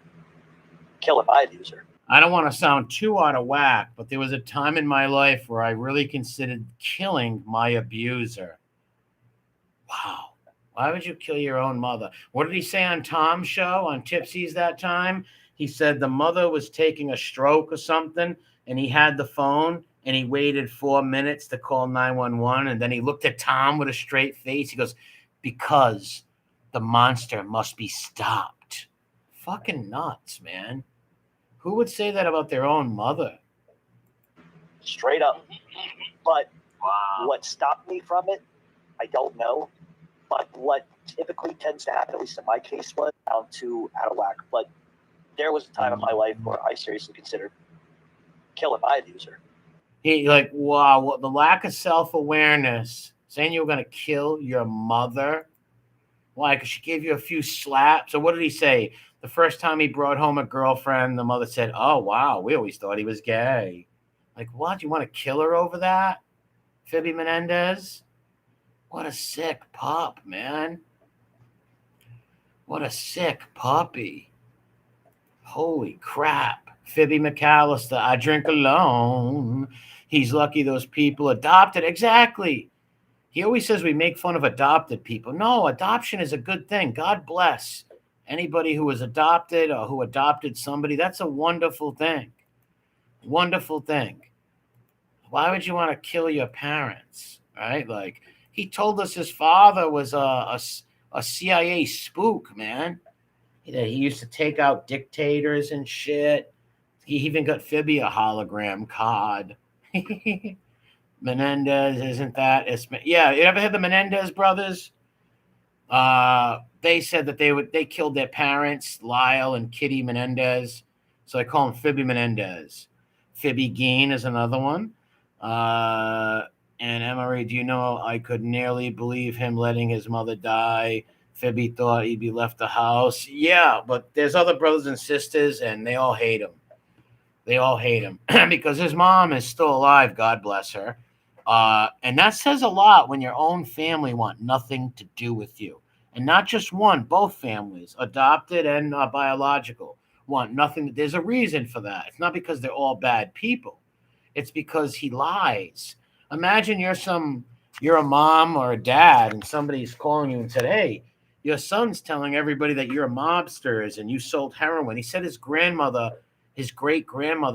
killing my abuser. I don't want to sound too out of whack, but there was a time in my life where I really considered killing my abuser. Wow. Why would you kill your own mother? What did he say on Tom's show, on Tipsy's that time? He said the mother was taking a stroke or something, and he had the phone, and he waited 4 minutes to call 911, and then he looked at Tom with a straight face. He goes, because the monster must be stopped. Fucking nuts, man. Who would say that about their own mother? Straight up. But what stopped me from it, I don't know. But what typically tends to happen, at least in my case, was down to out of whack. But there was a time in my life where I seriously considered killing my abuser. He wow, the lack of self-awareness, saying you were going to kill your mother. Why? Because she gave you a few slaps. So what did he say? The first time he brought home a girlfriend, the mother said, oh, wow, we always thought he was gay. Like, what? You want to kill her over that? Fibby Menendez? What a sick pup, man. What a sick puppy. Holy crap. Fibby McCallister, I drink alone. He's lucky those people adopted. Exactly. He always says we make fun of adopted people. No, adoption is a good thing. God bless anybody who was adopted or who adopted somebody. That's a wonderful thing. Wonderful thing. Why would you want to kill your parents? Right? Like, he told us his father was a CIA spook, man. He used to take out dictators and shit. He even got Fibby a hologram card. Menendez, isn't that? Yeah, you ever had the Menendez brothers? They said that they killed their parents, Lyle and Kitty Menendez. So I call him Fibby Menendez. Fibby Geen is another one. And Emery, do you know, I could nearly believe him letting his mother die. Fibby thought he'd be left the house. Yeah, but there's other brothers and sisters, and they all hate him. They all hate him because his mom is still alive, God bless her. And that says a lot when your own family want nothing to do with you. And not just one, both families, adopted and biological, want nothing. There's a reason for that. It's not because they're all bad people. It's because he lies. Imagine you're a mom or a dad and somebody's calling you and said, hey, your son's telling everybody that you're a mobster and you sold heroin. He said his great-grandmother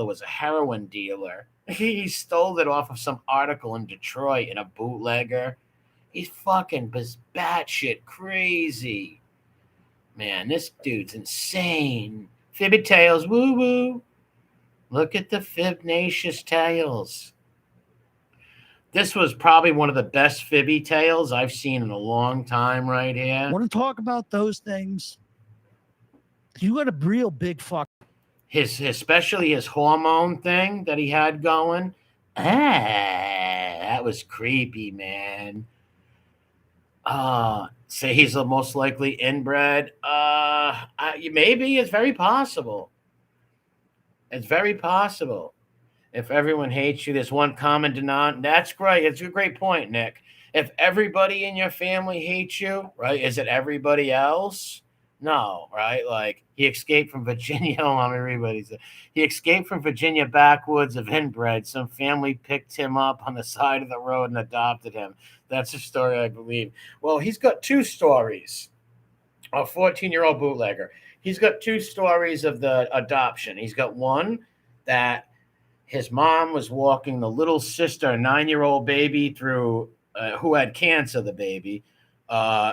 was a heroin dealer. He stole it off of some article in Detroit in a bootlegger. He's fucking batshit crazy. Man, this dude's insane. Fibby tails, woo-woo. Look at the fibnacious tails. This was probably one of the best Fibby tails I've seen in a long time right here. Want to talk about those things? You got a real big fuck. Especially his hormone thing that he had going. That was creepy, man. Say he's the most likely inbred. Maybe it's very possible. It's very possible. If everyone hates you, there's one common denominator. That's great. It's a great point, Nick. If everybody in your family hates you, right? Is it everybody else? No, right? Like he escaped from Virginia. Let me read what he said. He escaped from Virginia backwoods of inbred. Some family picked him up on the side of the road and adopted him. That's a story, I believe. Well, he's got two stories. A 14-year-old bootlegger. He's got two stories of the adoption. He's got one that his mom was walking the little sister, a 9-year-old baby, through who had cancer, the baby,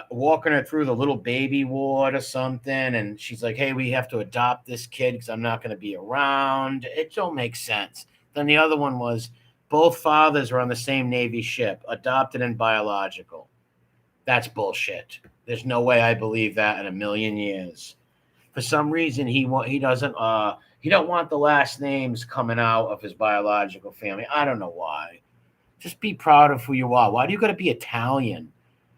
walking her through the little baby ward or something. And she's like, hey, we have to adopt this kid because I'm not going to be around. It don't make sense. Then the other one was both fathers were on the same Navy ship, adopted and biological. That's bullshit. There's no way I believe that in a million years. For some reason, he doesn't want the last names coming out of his biological family. I don't know why. Just be proud of who you are. Why do you got to be Italian?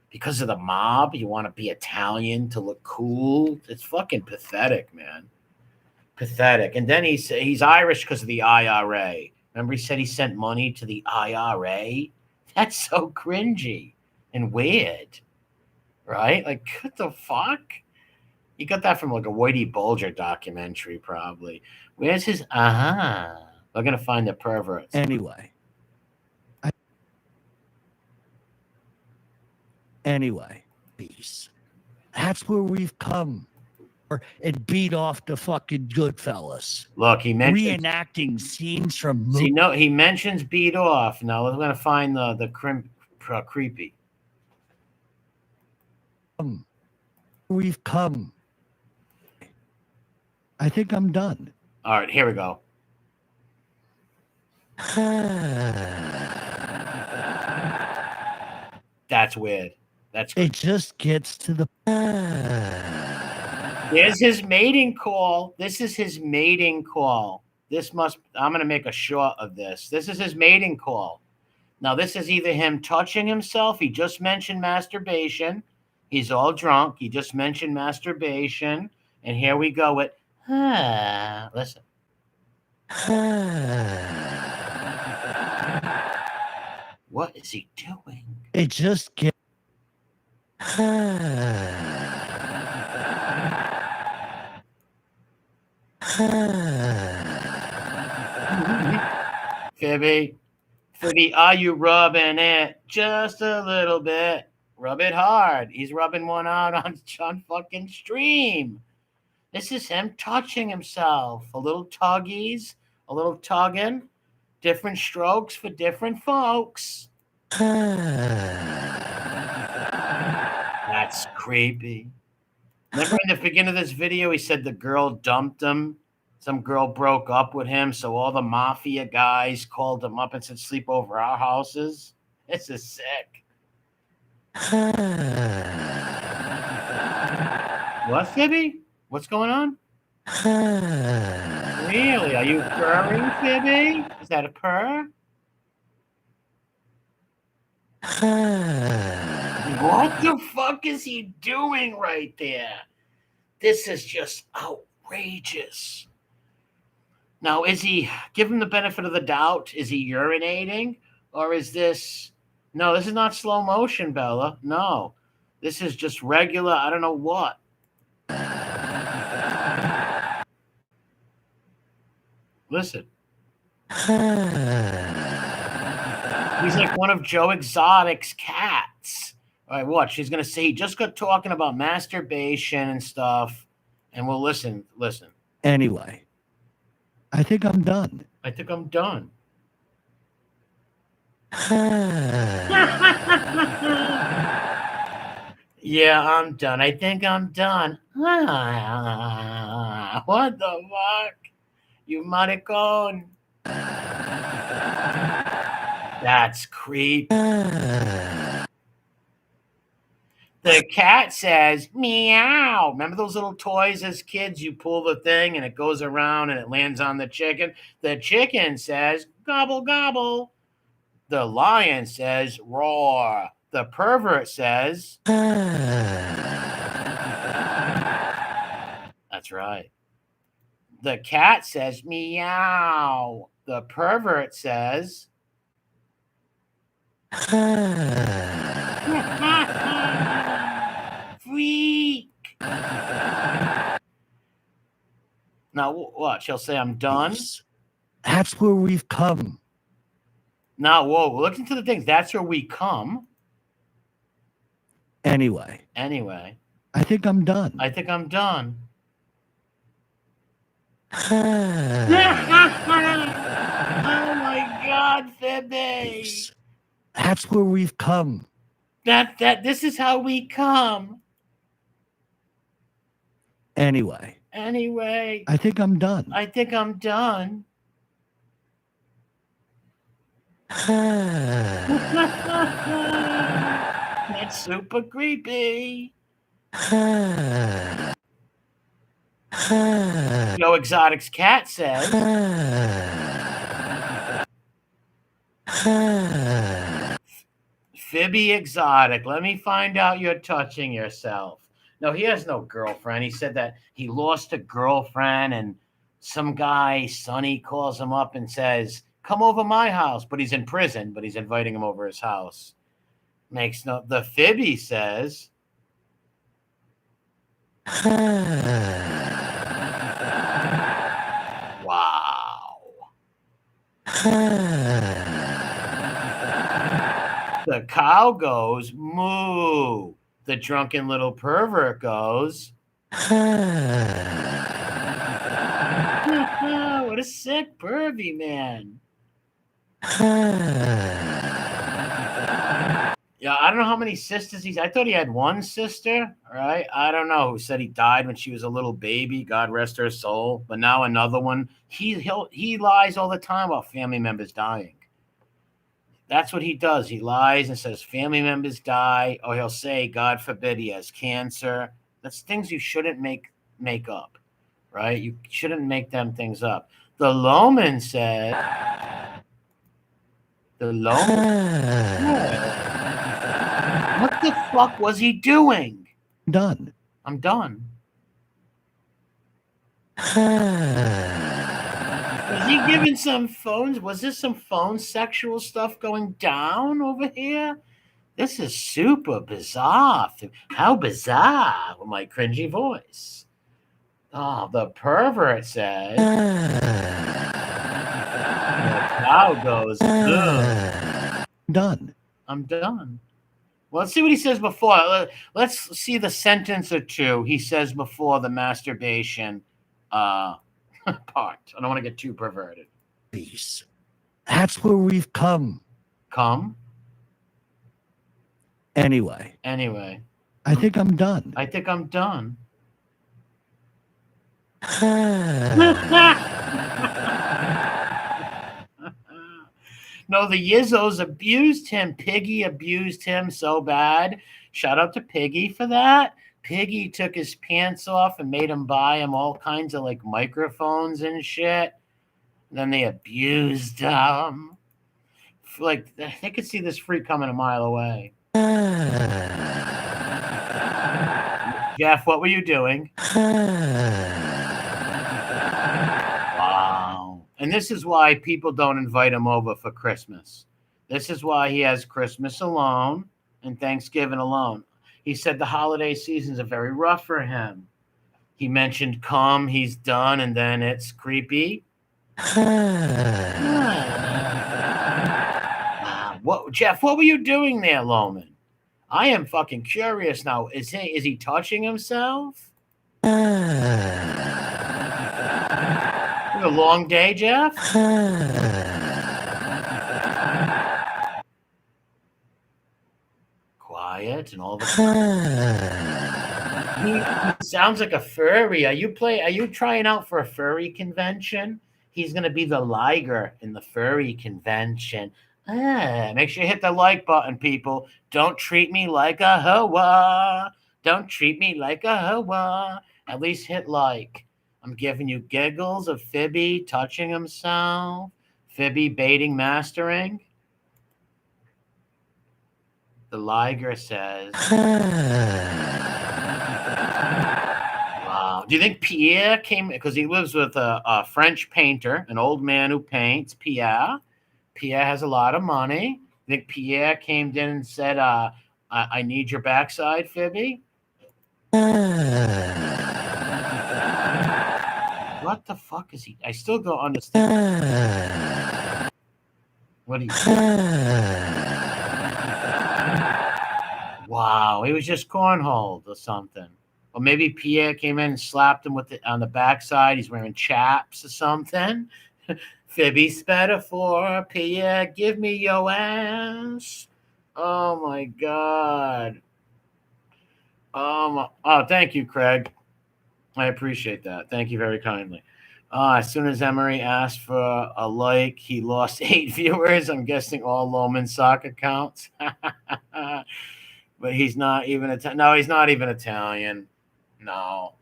Because of the mob? You want to be Italian to look cool? It's fucking pathetic, man. Pathetic. And then he's Irish because of the IRA. Remember he said he sent money to the IRA? That's so cringy and weird. Right? Like, what the fuck? You got that from like a Whitey Bulger documentary, probably. Where's his We're gonna find the perverts. Anyway, peace. That's where we've come. And beat off the fucking Goodfellas. Look, he mentions reenacting scenes from movies. See, no, he mentions beat off. Now we're gonna find the creepy. We've come. I think I'm done. All right, here we go. That's weird. That's it just gets to the There's his mating call. This is his mating call. I'm gonna make a short of this. This is his mating call. Now, this is either him touching himself. He just mentioned masturbation. He's all drunk. He just mentioned masturbation. And here we go with listen. What is he doing? It just gets Fibby, are you rubbing it just a little bit? Rub it hard. He's rubbing one out on fucking stream. This is him touching himself. A little tuggies, a little tugging. Different strokes for different folks. That's creepy. Remember in the beginning of this video, he said the girl dumped him. Some girl broke up with him, so all the mafia guys called him up and said, sleep over our houses. This is sick. What, Fibby? What's going on? Really? Are you purring, Fibby? Is that a purr? What the fuck is he doing right there? This is just outrageous. Now, give him the benefit of the doubt? Is he urinating? Or is this... No, this is not slow motion, Bella. No. This is just regular, I don't know what. Listen. He's like one of Joe Exotic's cats. All right, watch. He's going to say he just got talking about masturbation and stuff. And we'll listen. Anyway, I think I'm done. Yeah, I'm done. I think I'm done. What the fuck? You maricon. That's creepy. The cat says, meow. Remember those little toys as kids? You pull the thing and it goes around and it lands on the chicken. The chicken says, gobble, gobble. The lion says, roar. The pervert says, that's right. The cat says, meow. The pervert says, freak. Now, what? She'll say, I'm done. That's where we've come. Now, whoa, look into the things. That's where we come. Anyway, I think I'm done. I think I'm done. Oh my God, Fibby. That's where we've come. This is how we come. Anyway, I think I'm done. I think I'm done. That's super creepy. Joe Exotic's cat says, Fibby Exotic, let me find out you're touching yourself. No, he has no girlfriend. He said that he lost a girlfriend, and some guy, Sonny, calls him up and says, come over my house. But he's in prison, but he's inviting him over his house. Makes no. The Fibby says, wow. The cow goes, moo. The drunken little pervert goes, what a sick pervy man. Yeah, I don't know how many sisters I thought he had one sister, right? I don't know, who said he died when she was a little baby. God rest her soul. But now another one. He lies all the time about family members dying. That's what he does. He lies and says family members die, or he'll say, God forbid, he has cancer. That's things you shouldn't make up, right? You shouldn't make them things up. The Loman said, what the fuck was he doing? Done. I'm done. Was he giving some phones? Was there some phone sexual stuff going down over here? This is super bizarre. How bizarre with my cringy voice. Oh, the pervert says. The cow goes, ugh. Done. I'm done. Well, let's see what he says before. Let's see the sentence or two he says before the masturbation part. I don't want to get too perverted. Peace. That's where we've come. Come? Anyway, I think I'm done. I think I'm done. No, the Yizzos abused him. Piggy abused him so bad. Shout out to Piggy for that. Piggy took his pants off and made him buy him all kinds of like microphones and shit. And then they abused him. Like, they could see this freak coming a mile away. Jeff, what were you doing? Wow. And this is why people don't invite him over for Christmas. This is why he has Christmas alone and Thanksgiving alone. He said the holiday seasons are very rough for him. He mentioned come, he's done, and then it's creepy. What, Jeff, what were you doing there, Loman? I am fucking curious now. Is he touching himself? A long day, Jeff? Quiet and all the he sounds like a furry. Are you trying out for a furry convention? He's gonna be the liger in the furry convention. Make sure you hit the like button, people. Don't treat me like a hoa. Don't treat me like a hoa. At least hit like. I'm giving you giggles of Fibby touching himself, Fibby baiting mastering. The Liger says, wow. Do you think Pierre came, because he lives with a French painter, an old man who paints, Pierre. Pierre has a lot of money. You think Pierre came in and said, I need your backside, Fibby? What the fuck is he? I still don't understand. What do you Wow, he was just cornholed or something. Or maybe Pierre came in and slapped him with it on the backside. He's wearing chaps or something. Fibby metaphor, Pierre, give me your ass. Oh my God. Oh, thank you, Craig. I appreciate that. Thank you very kindly. As soon as Emery asked for a like, he lost 8 viewers. I'm guessing all Loman sock accounts. But he's not even No, he's not even Italian. No,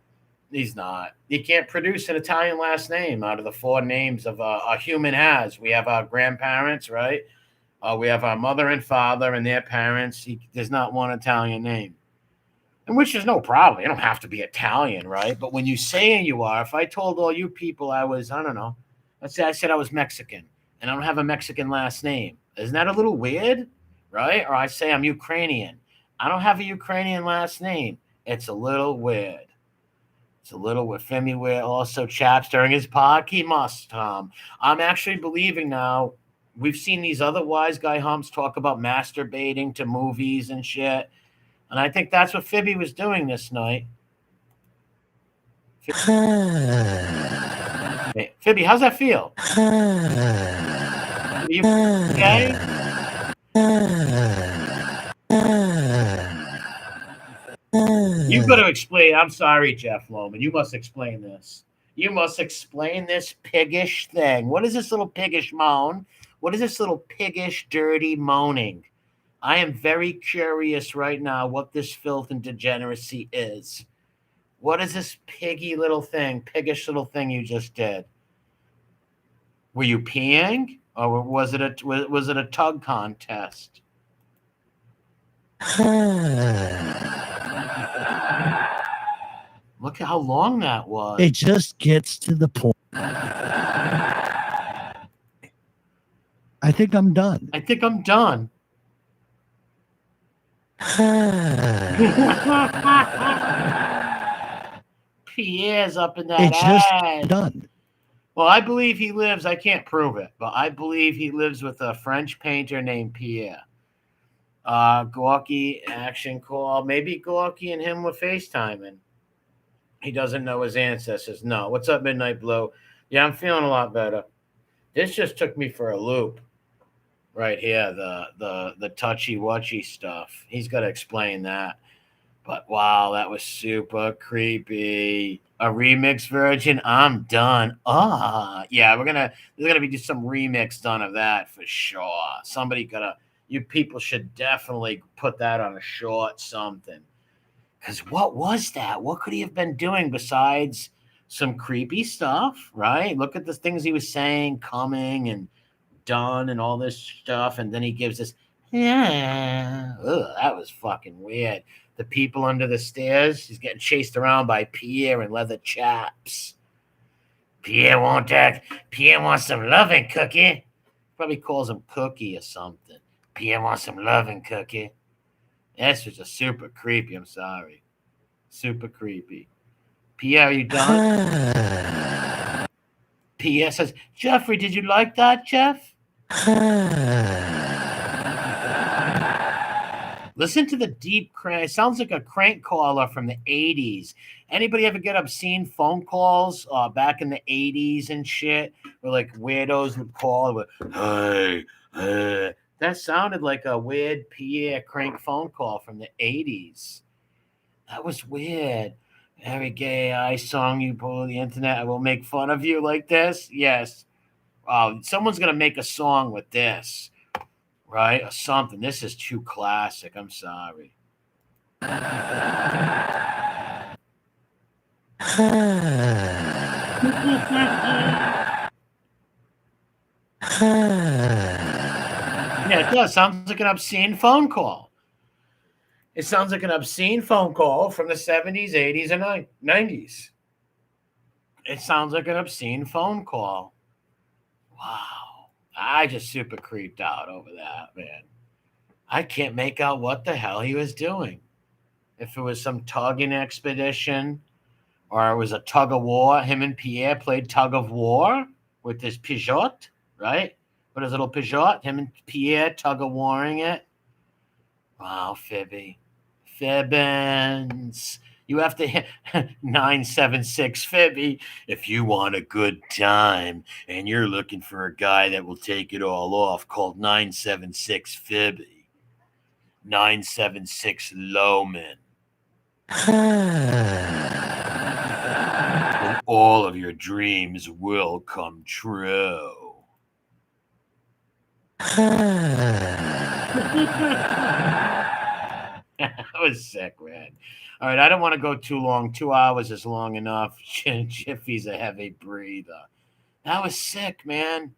he's not. You can't produce an Italian last name out of the 4 names of a human has. We have our grandparents, right? We have our mother and father and their parents. There's not one Italian name. And which is no problem. You don't have to be Italian, right? But when you say you are, if I told all you people I was, I don't know, let's say I said I was Mexican and I don't have a Mexican last name. Isn't that a little weird, right? Or I say I'm Ukrainian. I don't have a Ukrainian last name. It's a little weird. It's a little weird. Femi weird also chaps during his pod. He must. I'm actually believing now. We've seen these other wise guy humps talk about masturbating to movies and shit. And I think that's what Fibby was doing this night. Hey, Fibby, how's that feel? Are you okay? You've got to explain. I'm sorry, Jeff Loman. You must explain this. You must explain this piggish thing. What is this little piggish moan? What is this little piggish, dirty moaning? I am very curious right now what this filth and degeneracy is. What is this piggish little thing you just did? Were you peeing, or was it a tug contest? Look at how long that was. It just gets to the point. I think I'm done. Pierre's up in that It's ass. just done. Well, I believe he lives, I can't prove it, but I believe he lives with a French painter named Pierre. Gorky action call. Maybe Gorky and him were FaceTiming. He doesn't know his ancestors. No. What's up, Midnight Blue? Yeah, I'm feeling a lot better. This just took me for a loop. Right here, the touchy-wutchy stuff. He's got to explain that. But wow, that was super creepy. A remix version? I'm done. Yeah, there's gonna be just some remix done of that for sure. You people should definitely put that on a short something. Because what was that? What could he have been doing besides some creepy stuff, right? Look at the things he was saying, coming and done and all this stuff, and then he gives this that was fucking weird. The people under the stairs, he's getting chased around by Pierre and leather chaps. Pierre wants some loving, Cookie. Probably calls him Cookie or something. Pierre wants some loving, Cookie. This was just super creepy. I'm sorry, super creepy. Pierre, are you done? Pierre says, Jeffrey, did you like that, Jeff? Listen to the deep crank. It sounds like a crank caller from the 80s. Anybody ever get obscene phone calls back in the 80s and shit? Where like weirdos would call with, hey. That sounded like a weird Pierre crank phone call from the 80s. That was weird. Very gay I song you pull the internet. I will make fun of you like this. Yes. Someone's going to make a song with this, right? Or something. This is too classic. I'm sorry. Yeah, it does. Sounds like an obscene phone call. It sounds like an obscene phone call from the 70s, 80s, and 90s. It sounds like an obscene phone call. Wow. I just super creeped out over that, man. I can't make out what the hell he was doing. If it was some tugging expedition or it was a tug of war, him and Pierre played tug of war with his Peugeot, right? With his little Peugeot, him and Pierre tug of warring it. Wow, Fibby. Fibbins. You have to hit 976 Fibby if you want a good time and you're looking for a guy that will take it all off. Called 976 Fibby. 976 Loman. And all of your dreams will come true. That was sick, man. All right, I don't want to go too long. 2 hours is long enough. Jiffy's a heavy breather. That was sick, man.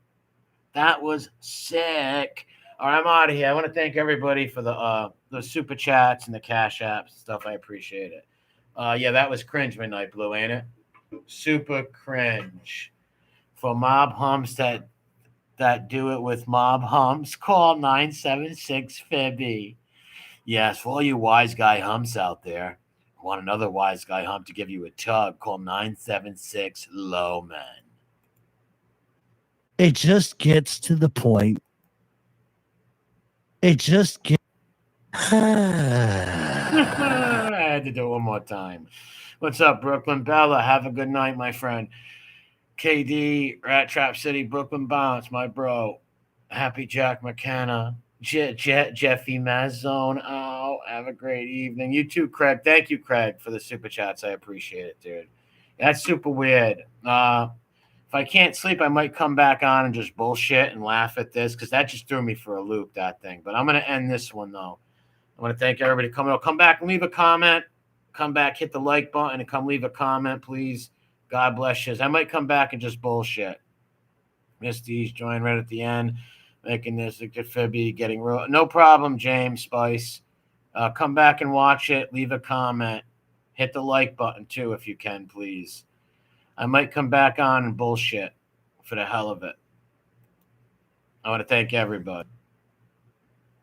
That was sick. All right, I'm out of here. I want to thank everybody for the super chats and the cash apps and stuff. I appreciate it. Yeah, that was cringe midnight blue, ain't it? Super cringe. For mob humps that do it with mob humps, call 976 Fibby. Yes, for all you wise guy humps out there, want another wise guy hump to give you a tug, call 976 Loman. It just gets to the point. It just gets. I had to do it one more time. What's up, Brooklyn Bella? Have a good night, my friend. KD, Rat Trap City, Brooklyn Bounce, my bro. Happy Jack McKenna. Jeffy Mazzone. Oh, have a great evening. You too, Craig. Thank you, Craig, for the super chats. I appreciate it, dude. That's super weird. If I can't sleep, I might come back on and just bullshit and laugh at this because that just threw me for a loop, that thing. But I'm going to end this one, though. I want to thank everybody coming. Come back and leave a comment. Come back, hit the like button, and come leave a comment, please. God bless you. I might come back and just bullshit. Misty's joined right at the end. Making this a good Fibby, getting real. No problem, James Spice. Come back and watch it. Leave a comment. Hit the like button, too, if you can, please. I might come back on and bullshit for the hell of it. I want to thank everybody.